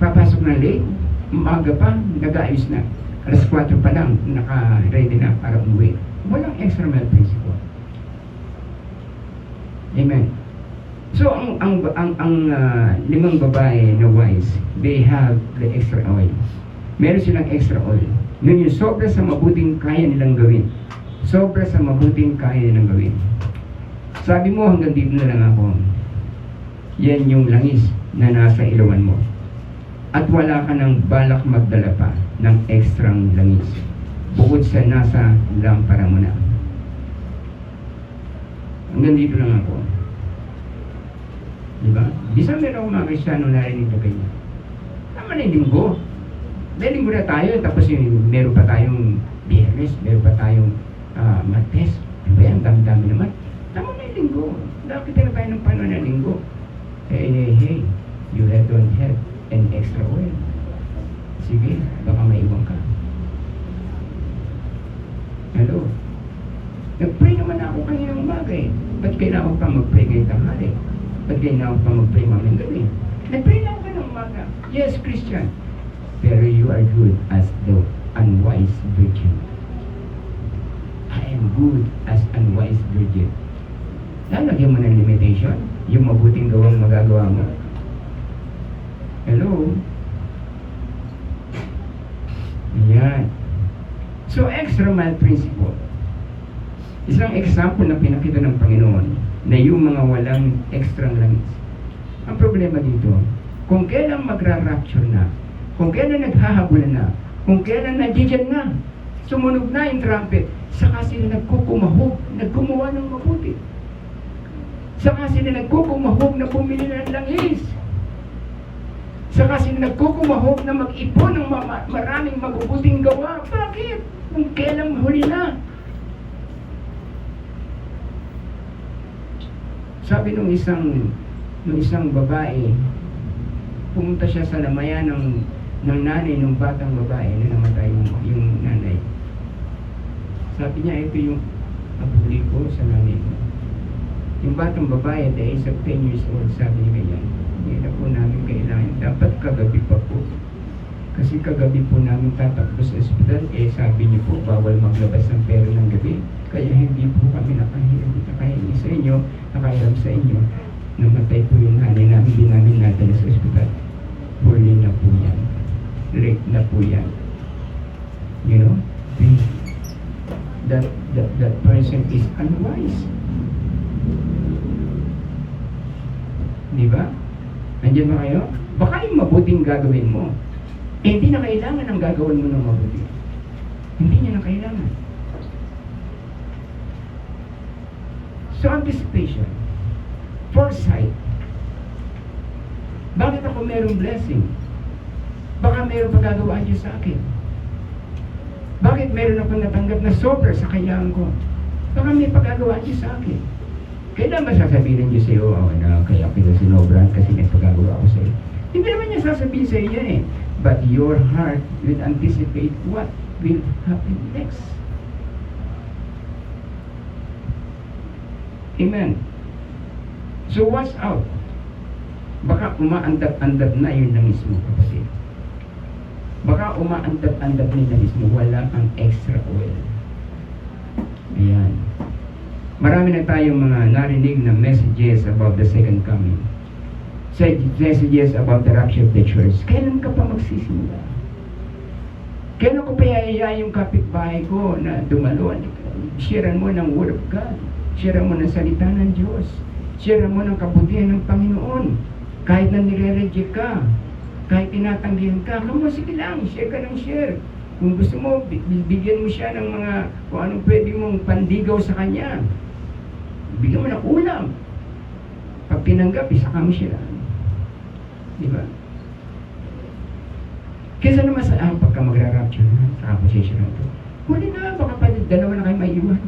papasok na late, umaga pa, nag-aayos na. Alas 4 pa lang, naka-ready na para umuwi. Walang extra mile principle. Amen. So ang 5 babae na wise, they have the extra oil. Meron silang extra oil. Yun yung sobra sa mabuting kaya nilang gawin. Sobra sa mabuting kaya nilang gawin. Sabi mo, hanggang dito na lang ako. Yan yung langis na nasa ilawan mo. At wala ka ng balak magdala pa ng ekstrang langis. Bukod sa nasa lampara mo na. Hanggang dito lang ako. Di ba? Bisa meron akong mga Kristyano narinig na ganyan. Tama na yung linggo. May linggo na tayo, tapos meron pa tayong Biyernes, meron pa tayong Martes. Di ba yan? Dami-dami naman. Tama na yung linggo. Bakit na tayo ng paano na linggo? Hey, you don't have an extra oil. Sige, baka maiwan ka. Hello? Nag-pray naman ako kaninang umaga eh. Ba't kailangan pa mag-pray ngayong tanghali? Ba't kailangan pa mag-pray mamayang gabi? Nag-pray na ako kaninang umaga. Yes, Christian. Pero you are good as the unwise virgin. I am good as unwise virgin. Lalagyan mo ng limitation, yung mabuting gawang magagawa mo. Hello? Yan. So, extra mile principle. Isang example na pinakita ng Panginoon na yung mga walang extra langis. Ang problema dito, kung kailan magra-rapture na, kung kailan naghahabol na, kung kailan nandiyan na, sumunog na yung trumpet, saka sila nagkukumahog, naggumawa ng mabuti. Saka sila nagkukumahog na bumili ng langis. Saka sila nagkukumahog na mag-ipon ng maraming mabubuting gawa. Bakit? Kung kailan huli na. Sabi nung isang babae, pumunta siya sa lamayan ng nanay ng batang babae na namatay yung nanay. Sabi niya, ito yung abuli ko sa nanay ko. Yung batang babae, at the age of 10 years old, sabi niya ganyan, hindi na po namin kailangan. Dapat kagabi pa po. Kasi kagabi po namin tatakbo sa ospital, sabi niyo po, bawal maglabas ng pera ng gabi. Kaya hindi po kami nakahingi sa inyo, nakairam sa inyo. Namatay po yung nanay namin, hindi namin nadala sa ospital. Huli na po yan. Late na po yan. You know? That person is unwise. Di ba? Nandiyan ba kayo? Baka yung mabuting gagawin mo, hindi na kailangan ang gagawin mo ng mabuti. Hindi niya na kailangan. So, anticipation. Foresight. Bakit ako merong blessing? Baka meron pagagawaan niyo sa akin. Bakit meron akong natanggap na sobra sa kayaan ko? Baka may pagagawaan niyo sa akin. Kailan ba sasabihin niyo sa iyo, kaya kita sinobran kasi may pagagawa ako sa iyo? Hindi naman niya sasabihin sa iyo eh. But your heart will anticipate what will happen next. Amen. So watch out. Baka umaandap-andap na yun na mismo, kapatid. Baka umaandap-andap na mismo, wala kang extra oil. Ayan. Marami na tayong mga narinig na messages about the second coming. Messages about the rapture of the church. Kailan ka pa magsisimula? Kailan ko pa yaya yung kapitbahay ko na dumalo? Sharean mo ng Word of God. Sharean mo ng salita ng Diyos. Sharean mo ng kabutihan ng Panginoon. Kahit na nire-reject ka, kahit tinatanggihan ka, sige lang, share ka ng share. Kung gusto mo, bigyan mo siya ng mga kung anong pwede mong pandigaw sa kanya. Bigyan mo ng ulam. Pag tinanggap, isa kami siya. Di ba? Kesa naman sa pagka magra-rapture na, saka ko siya siya ito. Huli na, baka pa dalawa na kayo maiiwan.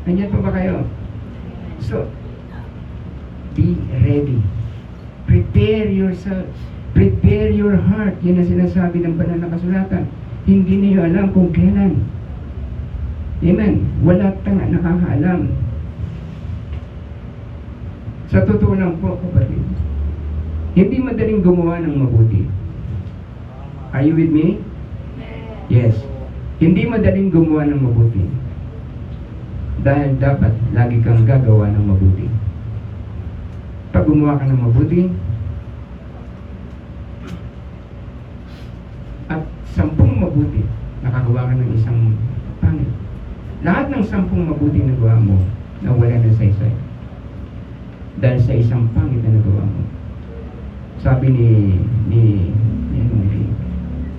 Nandiyan pa ba kayo? So, be ready. Prepare yourself. Prepare your heart. Yan ang sinasabi ng banal na kasulatan. Hindi niyo alam kung kailan. Amen. Wala tanga nakakaalam. Sa totoo lang po, kapatid, hindi madaling gumawa ng mabuti. Are you with me? Yes. Hindi madaling gumawa ng mabuti. Dahil dapat lagi kang gagawa ng mabuti. Pag gumawa ka ng mabuti, at 10 mabuti, nakagawa ka ng isang pangit. Lahat ng 10 mabuti na gawa mo, nawala ng saysay. Dahil sa isang pangit na nagawa mo. Sabi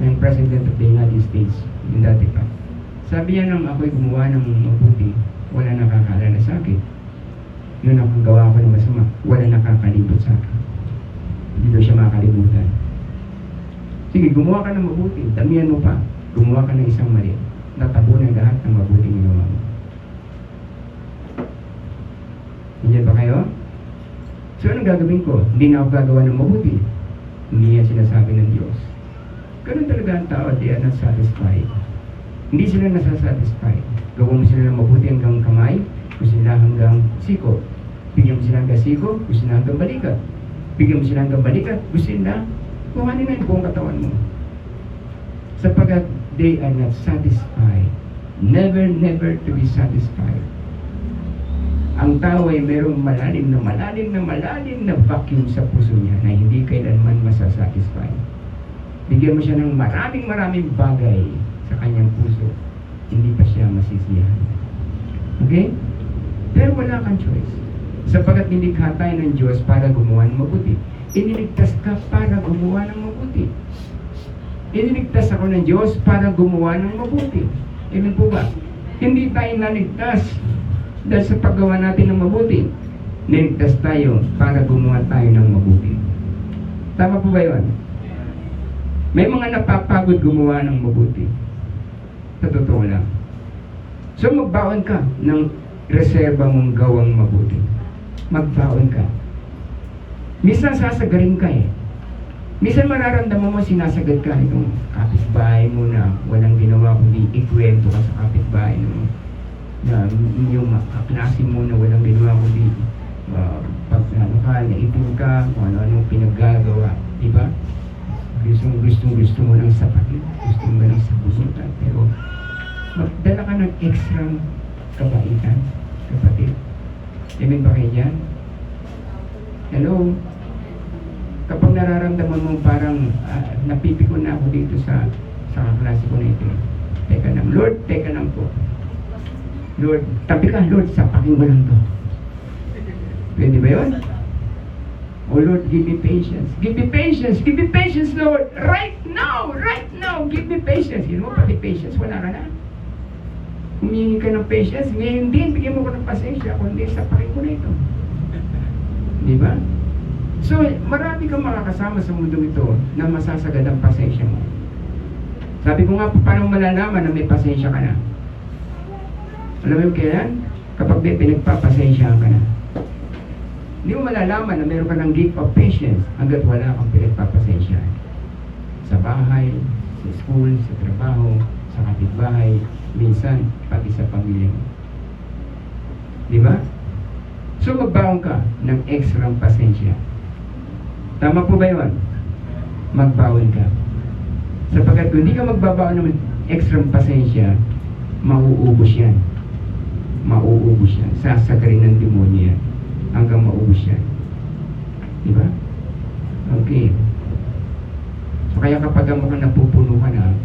ng President of the United States, yung dati pa, sabi niya nang ako'y gumawa ng mabuti, wala nakakaalala sa akin. Nung nakagawa ko ng masama, wala nakakalibot sa akin. Hindi daw siya makakalimutan. Sige, gumawa ka ng mabuti. Damihan mo pa. Gumawa ka ng isang mali. Natabunan lahat ng mabuting ginawa mo. Hindi ba kayo? So, anong gagawin ko? Hindi na ako gagawa ng mabuti. Hindi yan sinasabi ng Diyos. Ganun talaga ang tao. They are not satisfied. Hindi sila nasasatisfied. Gawa mo sila ng mabuti hanggang kamay, gusto nila hanggang siko. Bigyan mo sila hanggang siko, gusto nila hanggang balikat. Bigyan mo sila hanggang balikat, gusto nila kuhanin na yung buong katawan mo. Sapagkat they are not satisfied. Never, never to be satisfied. Ang tao ay mayroong malalim na vacuum sa puso niya na hindi kailanman masasatisfy. Bigyan mo siya ng maraming bagay sa kanyang puso, hindi pa siya masisiyahan. Okay? Pero wala kang choice. Sapagkat nilikha tayo ng Diyos para gumawa ng mabuti. Iniligtas ka para gumawa ng mabuti. Iniligtas ako ng Diyos para gumawa ng mabuti. Amen po ba? Hindi tayo naligtas dahil sa paggawa natin ng mabuti. Niligtas tayo para gumawa tayo ng mabuti. Tama po ba yun? May mga napapagod gumawa ng mabuti. Sa totoo lang. So magbaon ka ng reserba mong gawang mabuti. Magbaon ka. Minsan sasagarin ka eh. Minsan mararamdaman mo sinasagad ka itong kapitbahay mo na walang ginawa kundi ikwento ka sa kapitbahay mo. Na yung kaklase mo na walang ginawa kundi pag naipin ka kung ano-ano pinaggagawa. Diba? Gusto mo ng sapatin. Gusto mo ng sabunutan. Pero magdala ka ng extra kabaitan, kapatid. Amen ba kayo dyan? Hello? Kapag nararamdaman mo parang napipikon na ako dito sa kaklase ko na ito. Teka lang, Lord, teka lang po. Lord, tabi ka, Lord, sapakin mo lang to. Pwede ba yun? Oh Lord, give me patience. Give me patience. Give me patience, Lord. Right now. Give me patience. You know, pati patience, wala ka na. Humingi ka ng patience. Ngayon din, bigyan mo ko ng pasensya. Kundi sapakin ko na ito. Di ba? So, marami kang makakasama sa mundo ito na masasagad ang pasensya mo. Sabi ko nga, paano malalaman na may pasensya ka na? Alam mo yung kailan? Kapag may pinagpapasensya ka na. Hindi mo malalaman na meron ka ng gift of patience hanggat wala kang pinagpapasensya. Sa bahay, sa school, sa trabaho, sa kapitbahay, minsan, pati sa pamilya mo. Di ba? So, magbaon ka ng extra pasensya. Tama po ba yun? Magbaon ka. Sapagkat kung hindi ka magbabaon ng extra pasensya, mauubos yan. Mauubos yan. Sasagarin ng demonyo yan. Hanggang maubos yan. Diba? Okay. So kaya kapag mukhang napupuno ka na,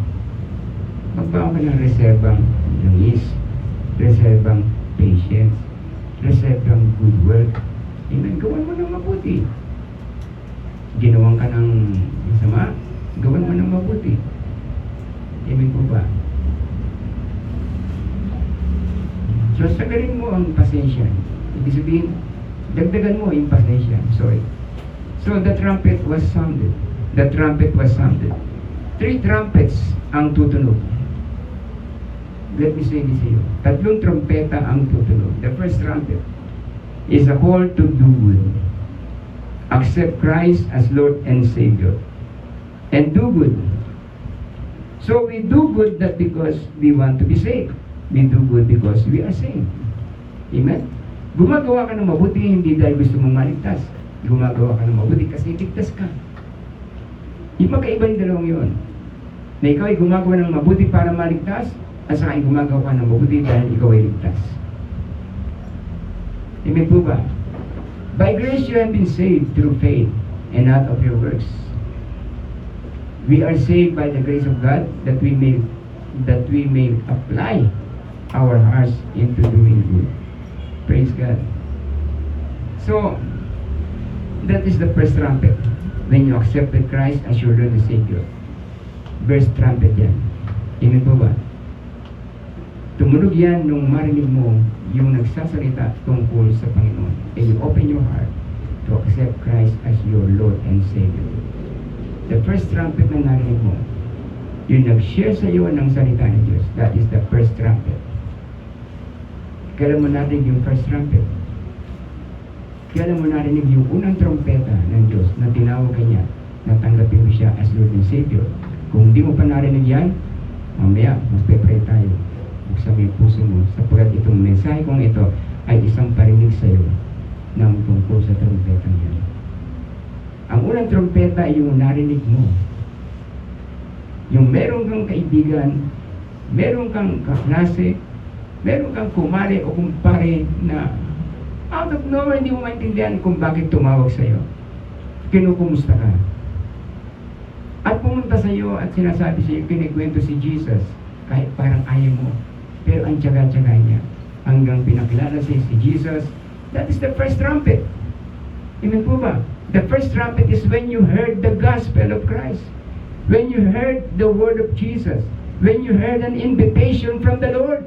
magbaon ka ng reserbang langis, reserbang patience, reserbang good work. Amen. Gawan mo ng mabuti. Ginawan ka ng masama, gawan mo ng mabuti. Amen po ba? So sagarin mo ang pasensya. Ibig sabihin, dagdagan mo yung pasensya. Sorry. So the trumpet was sounded. The trumpet was sounded. 3 trumpets ang tutunog. Let me say this to you. 3 trumpeta ang tutunog. The first trumpet is a call to do good. Accept Christ as Lord and Savior. And do good. So we do good not because we want to be saved. We do good because we are saved. Amen? Gumagawa ka ng mabuti hindi dahil gusto mong maligtas. Gumagawa ka ng mabuti kasi ligtas ka. Yung magkaiba yung dalawang yun. Na ikaw ay gumagawa ng mabuti para maligtas at saka ay gumagawa ka ng mabuti dahil ikaw ay ligtas. Amen po ba? By grace you have been saved through faith and not of your works. We are saved by the grace of God that we may apply our hearts into doing good. Praise God. So, that is the first trumpet. When you accepted Christ as your Lord and Savior. First trumpet yan. Amen po ba? Tumunog yan nung marinig mo yung nagsasalita tungkol sa Panginoon. And you open your heart to accept Christ as your Lord and Savior. The first trumpet na narinig mo, yung nag-share sa iyo ng salita ng Diyos, that is the first trumpet. Kailan mo narinig yung first trumpet? Kailan mo narinig yung unang trumpeta ng Diyos na tinawag ka niya, na tanggapin mo siya as Lord and Savior? Kung hindi mo pa narinig yan, mamaya, magpe-pray tayo. Buksan mo yung puso mo, sapagkat itong mensahe kong ito ay isang parinig sa iyo ng tungkol sa trumpeta niya. Ang unang trumpeta ay yung narinig mo. Yung meron kang kaibigan, meron kang kaklase, meron kang kumare o kumpare na out of nowhere hindi mo maintindihan kung bakit tumawag sa iyo. Kinukumusta ka. At pumunta sa iyo at sinasabi sa iyo, kinikwento si Jesus, kahit parang ayaw mo. Pero ang tiyaga-tiyaga niya, hanggang pinakilala si Jesus, that is the first trumpet. Amen po ba? The first trumpet is when you heard the gospel of Christ. When you heard the word of Jesus. When you heard an invitation from the Lord.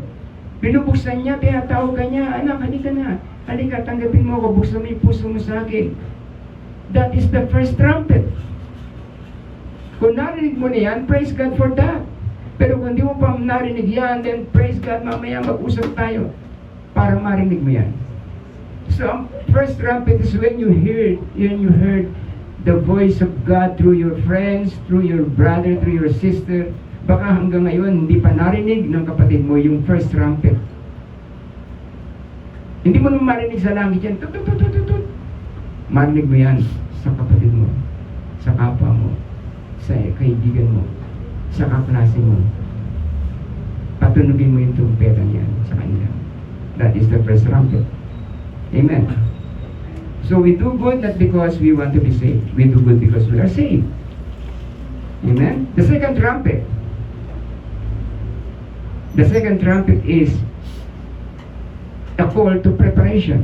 Binubuksan niya, tinatawag ka niya, anak, halika na. Halika, tanggapin mo ako, buksan mo yung puso mo sa akin. That is the first trumpet. Kung narinig mo na yan, praise God for that. Pero kung di mo pa narinig yan, then praise God, mamaya mag-usap tayo para marinig mo yan. So, ang first trumpet is when you heard the voice of God through your friends, through your brother, through your sister. Baka hanggang ngayon, hindi pa narinig ng kapatid mo yung first trumpet. Hindi mo naman marinig sa langit yan. Tut, tut, tut, tut, tut. Marinig mo yan sa kapatid mo, sa kapwa mo, sa kaibigan mo, sa kaklase mo. Patunugin mo yung trumpeta niyan sa kanila. That is the first trumpet. Amen. So we do good not because we want to be saved. We do good because we are saved. Amen. The second trumpet. The second trumpet is a call to preparation.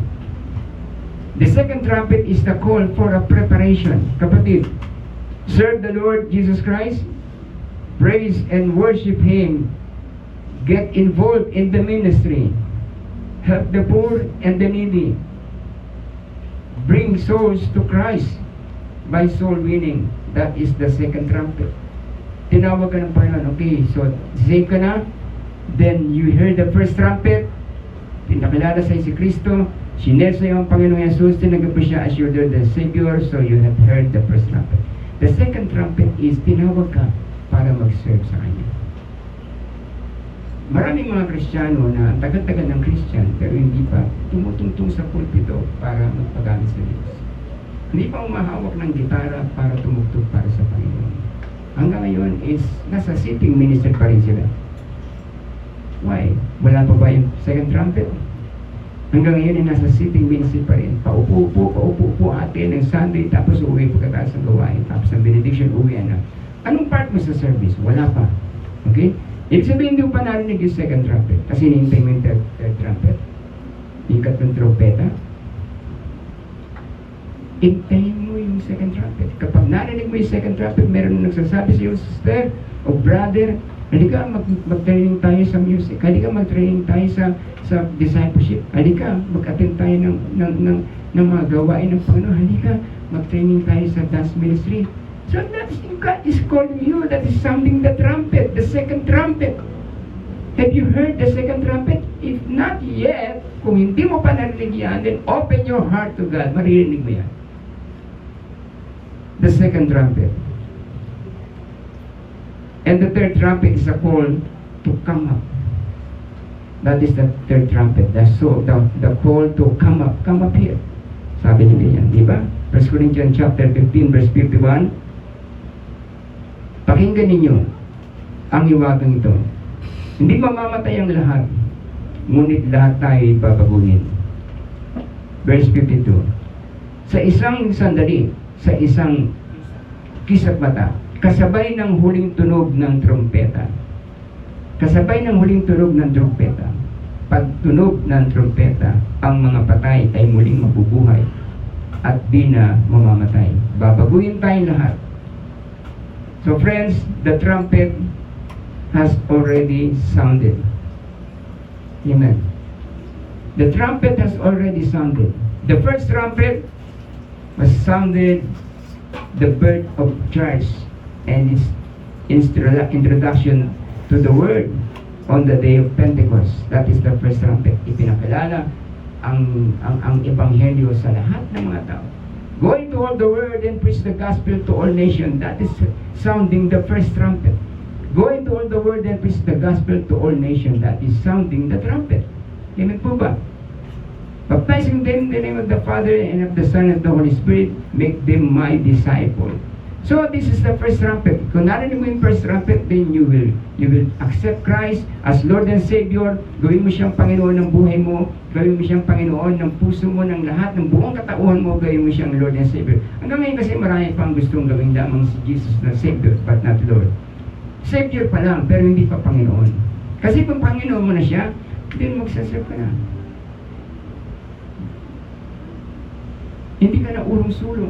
The second trumpet is the call for a preparation. Kapatid, serve the Lord Jesus Christ, praise and worship Him, get involved in the ministry, help the poor and the needy, bring souls to Christ by soul winning. That is the second trumpet. Tinawag ka ng Panginoon, okay, so save ka na, then you hear the first trumpet, pinakilala sa'yo si Kristo, sinare sa'yo ang Panginoong Jesus, tinanggap mo siya as your Lord and Savior, so you have heard the first trumpet. The second trumpet is tinawag ka para mag-serve sa Kanya. Maraming mga Kristiyano na ang tagal-tagal ng Christian pero hindi pa tumutungtong sa pulpito para magpagamit sa Diyos. Hindi pa umahawak ng gitara para tumugtog para sa Panginoon. Hanggang ngayon is nasa sitting minister pa rin sila. Why? Wala pa ba yung second trumpet? Hanggang ngayon ay nasa sitting ministry pa rin. Paupo ate ng Sunday tapos uwi pagkatapos ng gawain. Tapos ng benediction, uwi na. Anong part mo sa service? Wala pa. Okay? Ibig sabihin, hindi mo pa narinig yung second trumpet. Kasi hinihintay mo yung third trumpet. Yung katlong trumpeta. Hintayin mo yung second trumpet. Kapag narinig mo yung second trumpet, meron na nagsasabi sa iyo, sister o brother, halika mag-training tayo sa music. Halika mag-training tayo sa discipleship. Halika mag-attend tayo ng mga gawain ng Panginoon. Halika mag-training tayo sa dance ministry. So that is, God is calling you. That is sounding the trumpet, the second trumpet. Have you heard the second trumpet? If not yet, kung hindi mo pa narinig yan, then open your heart to God. Maririnig mo yan. The second trumpet. And the third trumpet is a call to come up. That is the third trumpet. The call to come up here. Sabi niya yan, di ba? 1 Corinthians chapter 15 verse 51. Pakinggan ninyo ang hiwagang ito. Hindi mamamatay ang lahat, ngunit lahat tayo ibabaguhin. Verse 52. Sa isang sandali, sa isang kisap mata, kasabay ng huling tunog ng trompeta. Kasabay ng huling tunog ng trompeta. Pagtunog ng trompeta, ang mga patay ay muling mabubuhay at di na mamamatay. Babaguhin tayong lahat. So friends, the trumpet has already sounded. Amen. The trumpet has already sounded. The first trumpet was sounded the birth of church and its introduction to the word on the day of Pentecost. That is the first trumpet. Ipinakilala ang ebanghelyo sa lahat ng mga tao. Going to all the world and preach the gospel to all nations. That is sounding the first trumpet. Going to all the world and preach the gospel to all nations. That is sounding the trumpet. Amen po ba? Baptizing them in the name of the Father and of the Son and the Holy Spirit, make them my disciple. So this is the first trumpet. Kung narinig mo yung first trumpet, then you will accept Christ as Lord and Savior. Gawin mo siyang Panginoon ng buhay mo. Gawin mo siyang Panginoon ng puso mo, ng lahat, ng buong katauhan mo. Gawin mo siyang Lord and Savior. Hanggang ngayon kasi marami pang gustong gawin lamang si Jesus na Savior, but not Lord. Savior pa lang, pero hindi pa Panginoon. Kasi kung Panginoon mo na siya, then magsaserve ka na. Hindi ka na urong-sulong.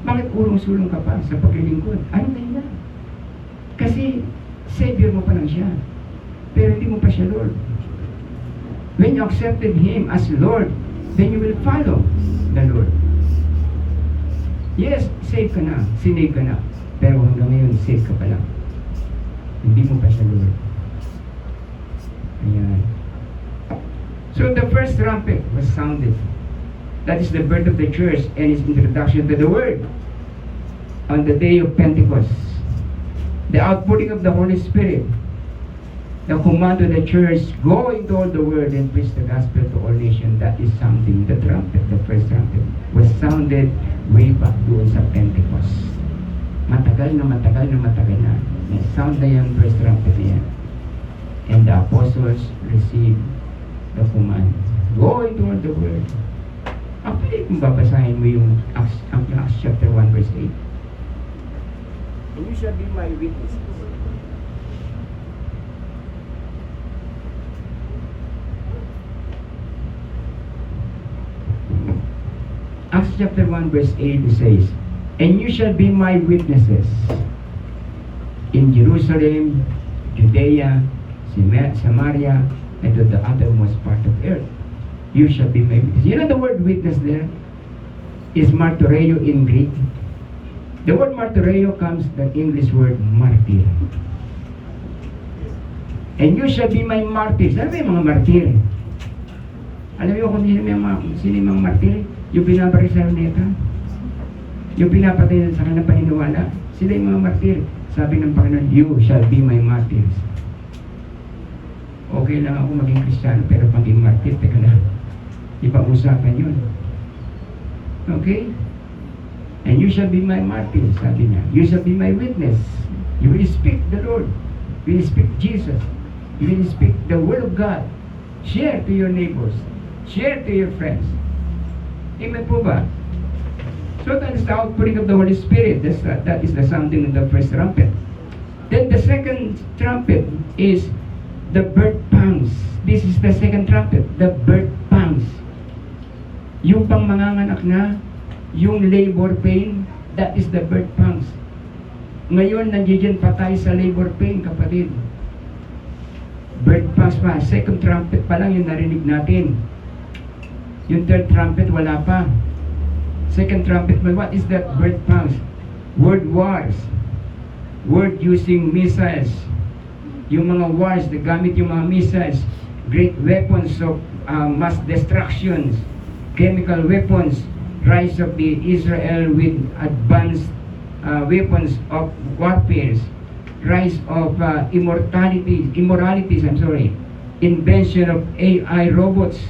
Bakit urong-sulong ka pa sa paglilingkod? Ano na yan? Kasi Savior mo pa lang siya. Pero hindi mo pa siya Lord. When you accepted Him as Lord, then you will follow the Lord. Yes, save ka na. Sinave ka na. Pero hanggang ngayon, save ka pa lang. Hindi mo pa siya Lord. Ayan. So the first trumpet was sounded. That is the birth of the church and its introduction to the word on the day of Pentecost. The outpouring of the Holy Spirit. The command to the church, go into all the world and preach the gospel to all nations. That is sounding the trumpet. The first trumpet was sounded way back doon sa Pentecost. Matagal na. May sound na yung first trumpet yan. And the apostles received the command. Go into all the world. Actually, kung babasahin mo yung Acts chapter 1 verse 8. And you shall be my witnesses. Acts chapter 1 verse 8 says, and you shall be my witnesses in Jerusalem, Judea, Samaria, and to the uttermost part of earth. You shall be my witness. You know the word witness there is martyreo in Greek. The word martyreo comes the English word martyr. And you shall be my martyrs. Ano ba yung mga martyr? Alam mo kung sino yung mga martyr? Yung binabaril sa luneta? Yung pinapatay sa kanilang paniniwala? Sila yung mga martyr. Sabi ng Panginoon, you shall be my martyrs. Okay lang ako maging Kristiyano, pero maging martyr, teka lang. Ipa-usapan yun. Okay? And you shall be my martyr, sabi niya. You shall be my witness. You will speak the Lord. You will speak Jesus. You will speak the word of God. Share to your neighbors. Share to your friends. Amen po ba? So that is the outpouring of the Holy Spirit. That is the sounding of the first trumpet. Then the second trumpet is the birth pangs. This is the second trumpet, the birth pangs. Yung pang manganganak na, yung labor pain, that is the birth pangs. Ngayon, nandiyan pa tayo sa labor pain, kapatid. Birth pangs pa. Second trumpet pa lang yung narinig natin. Yung third trumpet, wala pa. Second trumpet, what is that birth pangs? Word wars. Word using missiles. Yung mga wars, gamit yung mga missiles, great weapons of mass destructions, chemical weapons, rise of the Israel with advanced weapons of warfare, rise of immoralities, invention of AI robots,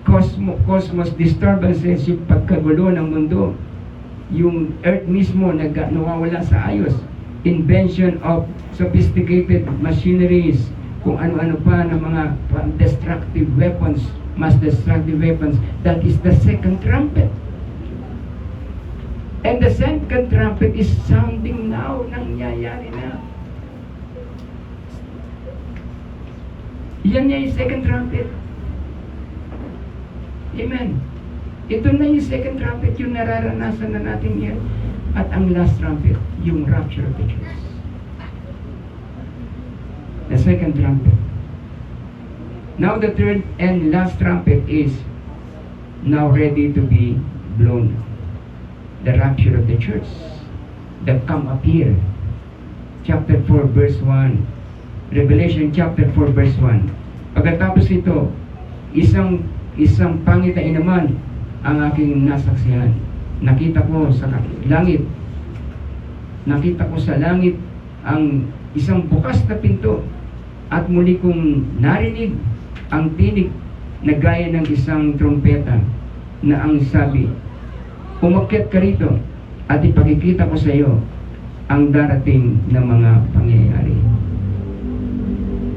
cosmos disturbances, yung pagkagulo ng mundo, yung earth mismo nawawala sa ayos, invention of sophisticated machineries, kung ano-ano pa ng mga destructive weapons, mass destructive weapons. That is the second trumpet. And the second trumpet is sounding now. Nangyayari na. Yan yung second trumpet. Amen. Ito na yung second trumpet, yung nararanasan na natin yan. At ang last trumpet, yung rapture of the church. The second trumpet. Now the third and last trumpet is now ready to be blown. The rapture of the church. The come up here. Chapter 4 verse 1. Revelation chapter 4 verse 1. Pagkatapos ito, isang pangitain naman ang aking nasaksihan. Nakita ko sa langit. Nakita ko sa langit ang isang bukas na pinto at muli kong narinig ang tinig na gaya ng isang trompeta na ang sabi, umakyat ka rito at ipakikita ko sa iyo ang darating na mga pangyayari.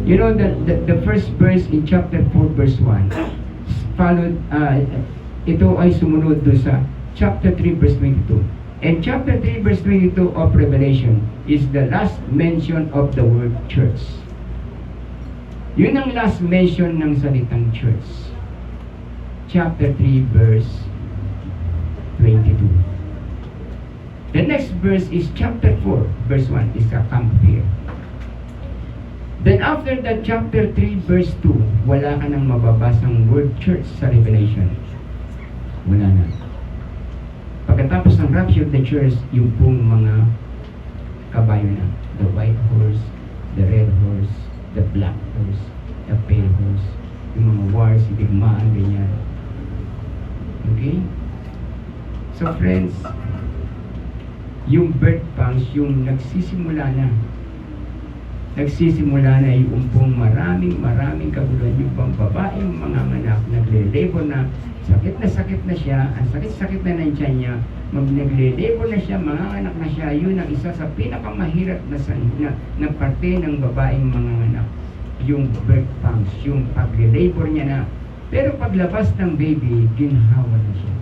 You know that the first verse in chapter 4 verse 1 followed, ito ay sumunod doon sa chapter 3 verse 22. And chapter 3 verse 22 of Revelation is the last mention of the word church. Yun ang last mention ng salitang church. Chapter 3 verse 22. The next verse is chapter 4 verse 1 is a come here. Then after that chapter 3 verse 2, wala ka nang mababasang word church sa Revelation. Wala na. Pagkatapos ng rapture of the church, yung pong mga kabayo na. The white horse, the red horse, the black horse, the pale horse, yung mga wars, digmaan, ganyan. Okay? So friends, yung birth pangs, yung nagsisimula na yung pong maraming kaguluhan, yung pang babaeng mga anak, nagle-labor na, sakit na siya, ang sakit na ng tiyan niya, nagle-labor na siya, mga anak na siya, yun ang isa sa pinakamahirap na parte ng babaeng mga anak. Yung birth pangs, yung pagle-labor niya na, pero paglabas ng baby, ginhawa na siya.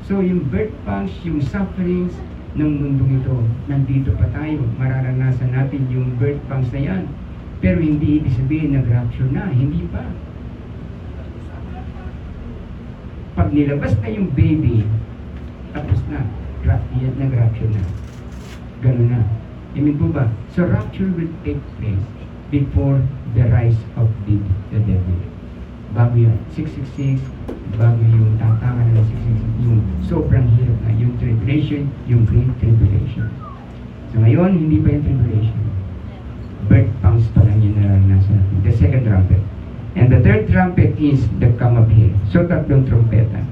So yung birth pangs, yung sufferings ng mundong ito, nandito pa tayo, mararanasan natin yung birth pangs na yan. Pero hindi ibig sabihin nag-rapture na, hindi pa. Pag nilabas na yung baby, tapos na, nag-rapture na. Ganun na. Amen po ba? So rapture will take place before the rise of the devil. Bago yan, 666, bago yung tatanga na 666, yung sobrang hirap na, yung tribulation, yung great tribulation. So ngayon, hindi pa yung tribulation. Birth pangs pa lang yung naranasan natin. The second trumpet. And the third trumpet is the come up here. So tatlong trumpeta.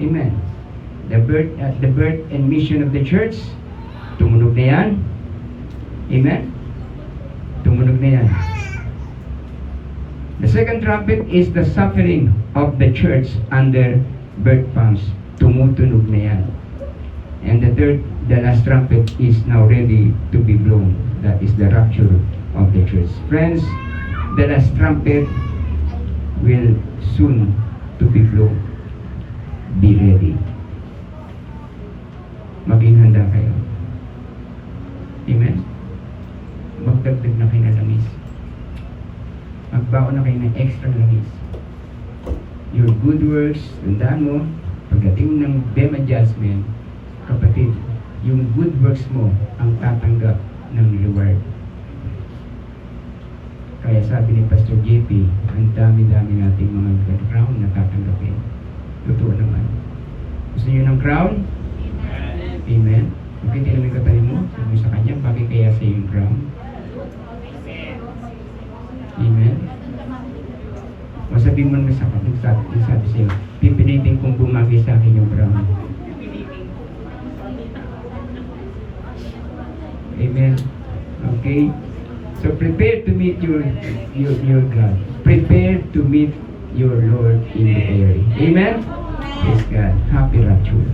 Amen. The birth and mission of the church, tumunog na yan. Amen. Tumunog na yan. The second trumpet is the suffering of the church under birth pangs. Tumutunog na yan. And the last trumpet is now ready to be blown. That is the rapture of the church. Friends, the last trumpet will soon to be blown. Be ready. Maging handa kayo. Amen? Magdagdag na kayo ng langis. Magbaon na kayo ng extra langis. Your good works, tandaan mo, pagdating ng Bema Judgment, kapatid, yung good works mo ang tatanggap ng reward. Kaya sabi ni Pastor JP, ang dami-dami nating mga crown na tatanggapin. Totoo naman. Gusto niyo ng crown? Amen. Okay, tinamin ka tayo mo. Sabi sa kanya, bakit kaya sa yung crown? Amen. O sabihin mo naman sa kanya, sabi sa'yo, pipilitin kong bumagi sa akin yung crown. Amen. Okay? So prepare to meet your God. Prepare to meet your Lord in the air. Amen? Praise God. Happy rapture.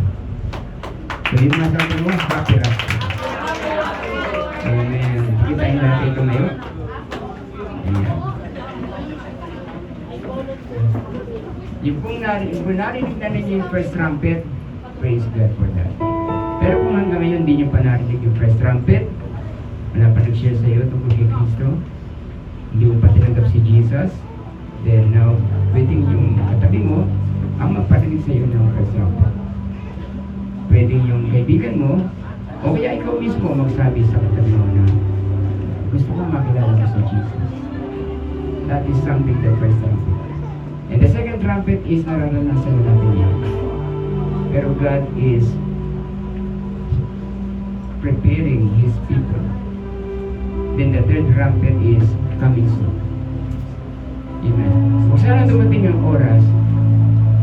So yung mga sabi mo, happy rapture. Amen. Kitain natin ito ngayon. Amen. Yung kung narinig na ninyo yung first trumpet, praise God for that. Pero kung hanggang ngayon hindi nyo pa narinig yung first trumpet, wala pa nag-share sa iyo tungkol kay Kristo, hindi mo pa tinanggap si Jesus, then now, pwedeng yung katabi mo ang magparinig sa iyo ng first trumpet. Pwedeng yung kaibigan mo, o kaya ikaw mismo magsabi sa katabi mo na, gusto ko makilala mo si Jesus. That is something the first trumpet. And the second trumpet is nararanasan na natin yan. Pero God is preparing His people. Then the third trumpet is coming soon. Amen. Kung sana dumating ang oras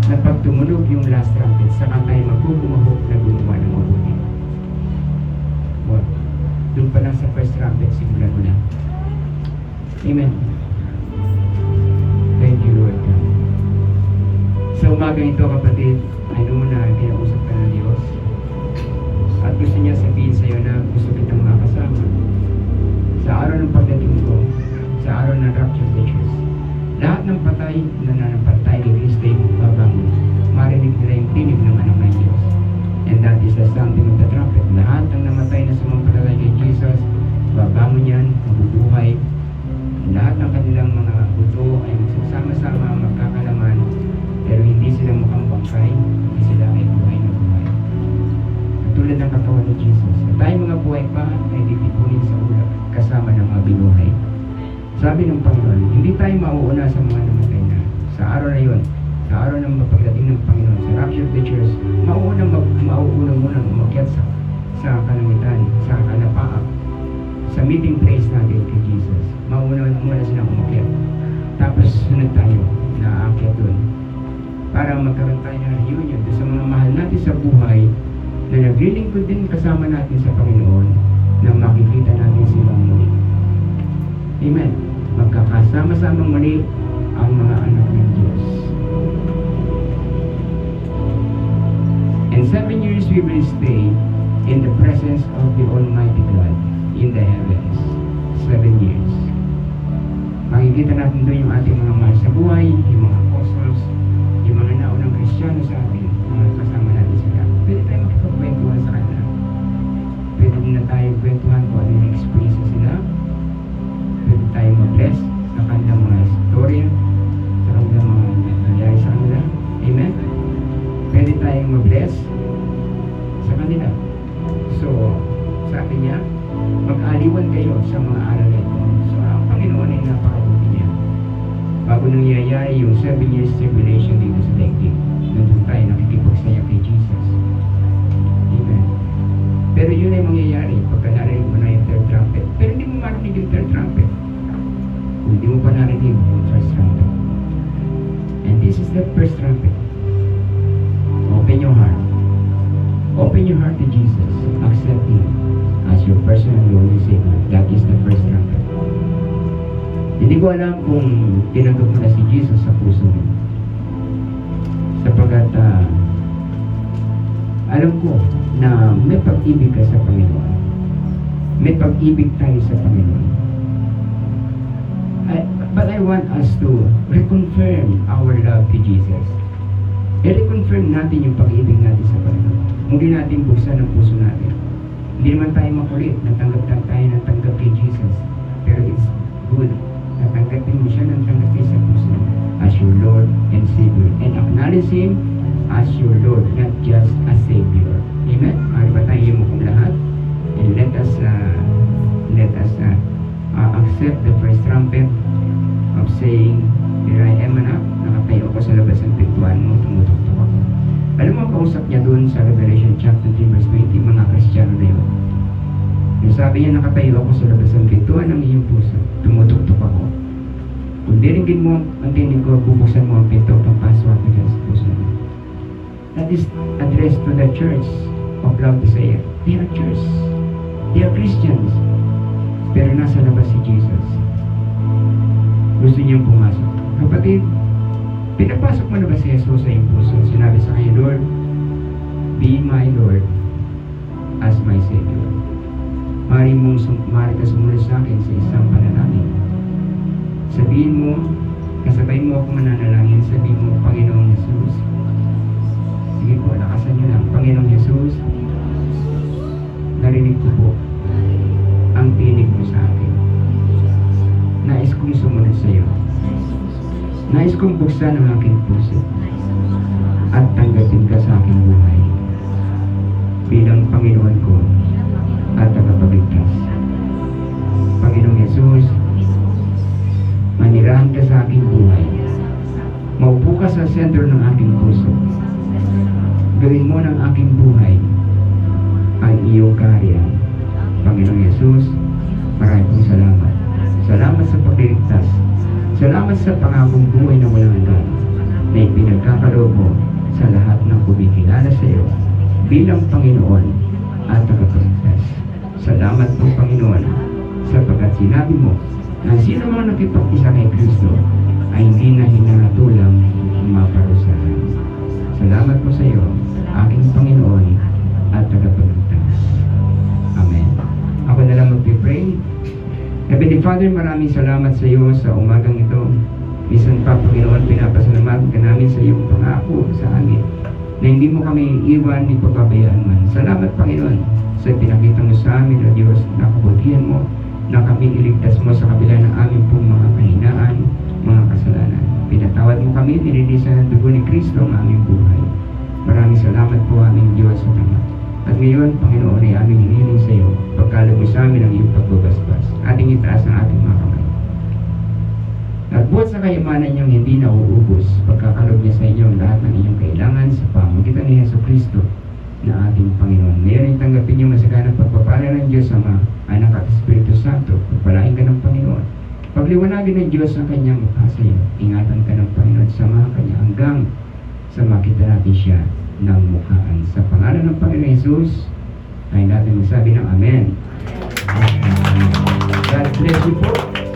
na pag tumunog yung last trumpet, saka tayo magkukumahok na gumawa ng mabuti. Well, doon pa lang sa first trumpet, simulan mo na. Amen. Thank you, Lord God. Sa umaga ito, kapatid, I know na kinausap ka ng Diyos. At gusto niya sabihin sa iyo na gusto kitang makasama. Sa araw ng pagdating ko, sa araw ng rapture of the church, lahat ng patay na nanampatay kay Kristo ay babangon. Marinig nila yung tinig ng anak ng Diyos. And that is the sounding of the trumpet. Lahat ng namatay na sumampalatay kay Jesus, babangon yan, mabubuhay. Lahat ng kanilang mga buto ay magsasama-sama, magkakalaman, pero hindi sila mukhang bangkay, hindi sila ay buhay na buhay. Katulad ng katawan ni Jesus. At tayo mga buhay pa ay titipunin sa ulap kasama ng mga binuhay. Sabi ng Panginoon, hindi tayo mauuna sa mga namatay na. Sa araw na yun, sa araw ng pagdating ng Panginoon, sa rapture of the church, mauuna muna umakyat sa kalangitan, sa kalapaan, sa meeting place natin kay Jesus. Muna silang umakyat. Tapos sunod tayo na aakyat doon. Para magkaroon tayo ng reunion sa mga mahal natin sa buhay na naglilingkod din kasama natin sa Panginoon na makikita natin silang muli. Amen. Magkakasama-samang muli ang mga anak ng Diyos. And 7 years we will stay in the presence of the Almighty God in the heavens. 7 years. Makikita natin doon yung ating mga mahal sa buhay, yung mga apostles, yung mga naunang Kristiyano sa atin, mga kasama natin sila. Pwede tayo makipagkwentuhan sa kanila. Pwede din na tayo kwentuhan kung ano yung experience sila. Pwede tayo mag-bless sa kanilang mga istorya, sa kanilang mga nangyari sa kanila. Amen? Pwede tayong mag-bless sa kanila. So, sabi niya, mag-aliwan kayo sa mga aral na ito. So, ang Panginoon ay napakabuti niya. Bago nangyayari yung 7 years tribulation dito sa daigdig, nandun tayo nakikipagsaya kay Jesus. Amen. Pero yun ay mangyayari pagka narinig mo na yung third trumpet. Pero hindi mo marinig yung third trumpet. Kung hindi mo pa narinig yung first trumpet. And this is the first trumpet. Open your heart. Open your heart to Jesus. Accept Him as your personal Lord and Savior. That is the first trumpet. Hindi ko alam kung tinanggap mo na si Jesus sa puso mo. Sapagkat alam ko na may pag-ibig ka sa Panginoon. May pag-ibig tayo sa Panginoon. But I want us to reconfirm our love to Jesus. I-reconfirm natin yung pag-ibig natin sa Panginoon. Muli natin buksan ang puso natin. Hindi naman tayo makulit. Natanggap kay Jesus. Pero it's good. Natanggapin mo siya ng tanggapin sa puso as your Lord and Savior. And acknowledge Him as your Lord, not just as Savior. Amen? Maaari ba tayo mo kung lahat? And let us accept the first trumpet of saying, "Here I am, anak." Nakatayo ako sa labas ng pintuan mo, tumutuktok ako. Alam mo, kausap niya doon sa Revelation chapter 3 verse 20, mga Kristiyano na yun. Yung sabi niya, nakatayo ako sa labas ng pintuan ng iyong puso, tumutuktok ako. Kung diringgin mo ang tinig ko, bubuksan mo ang pinto, papasok ako dyan sa puso mo. That is addressed to the church of Laodicea. They are church. They are Christians. Pero nasa labas si Jesus. Gusto niyang pumasok. Kapatid, pinapasok mo na ba si Jesus sa iyong puso? Sinabi sa kanya, Lord, be my Lord as my Savior. Maaari ka sumunod sa akin sa isang panalangin. Sabihin mo, kasabay mo ako mananalangin, sabihin mo, Panginoong Jesus. Sige po, lakasan niyo lang. Panginoong Jesus, narinig ko po ang tinig mo sa akin. Nais kong sumunod sa iyo. Nais kong buksan ang aking puso at tanggapin ka sa aking buhay bilang Panginoon ko at tagapagligtas. Panginoon Panginoong Yesus, manirahan ka sa aking buhay. Maupo ka sa sentro ng aking puso. Gawin mo ng aking buhay ang iyong kaharian. Panginoong Yesus, maraming pong salamat. Salamat sa pagliligtas. Salamat sa pangakong buhay na walang hanggan na ipinagkakaloob mo sa lahat ng kumikilala sa iyo bilang Panginoon at tagapagligtas. Salamat po, Panginoon, sapagkat sinabi mo na sino mga nakipag-isa kay Kristo ay hindi na hinahatulang maparusahan. Salamat po sa iyo, aking Panginoon at tagapagligtas. Amen. Ako na lang mag-pray. Heavenly Father, maraming salamat sa iyo sa umagang ito. Minsan pa, Panginoon, pinapasalamatan ka namin sa iyong pangako sa amin na hindi mo kami iwan ni pababayaan man. Salamat, Panginoon, sa pinakita mo sa amin, O Diyos, na kabutihan mo, na kami iligtas mo sa kabila ng aming pong mga kahinaan, mga kasalanan. Pinatawad mo kami, nilinisan ng dugo ni Kristo ang aming buhay. Maraming salamat po, aming Diyos sa Ama. At ngayon, Panginoon, ay aming hinihiling sa iyo, pagkalog mo sa amin ang iyong pagbabasbas. Ating itaas ang ating mga kamay. At buhat sa kayamanan niyong hindi nauubos, pagkakalog niya sa inyo ang lahat ng inyong kailangan sa pamagitan ni Yesu Kristo na ating Panginoon. Ngayon ay tanggapin niyo masaganang pagpapala ng Diyos Ama, Anak at Espiritu Santo. Pagpalain ka ng Panginoon. Pagliwanagin ng Diyos ang kanyang mukha sa iyo. Ingatan ka ng Panginoon, samahan ka niya hanggang sa makita natin siya ng mukhaan. Sa pangalan ng Panginoon Jesus, ay natin magsabi ng Amen. God bless you po.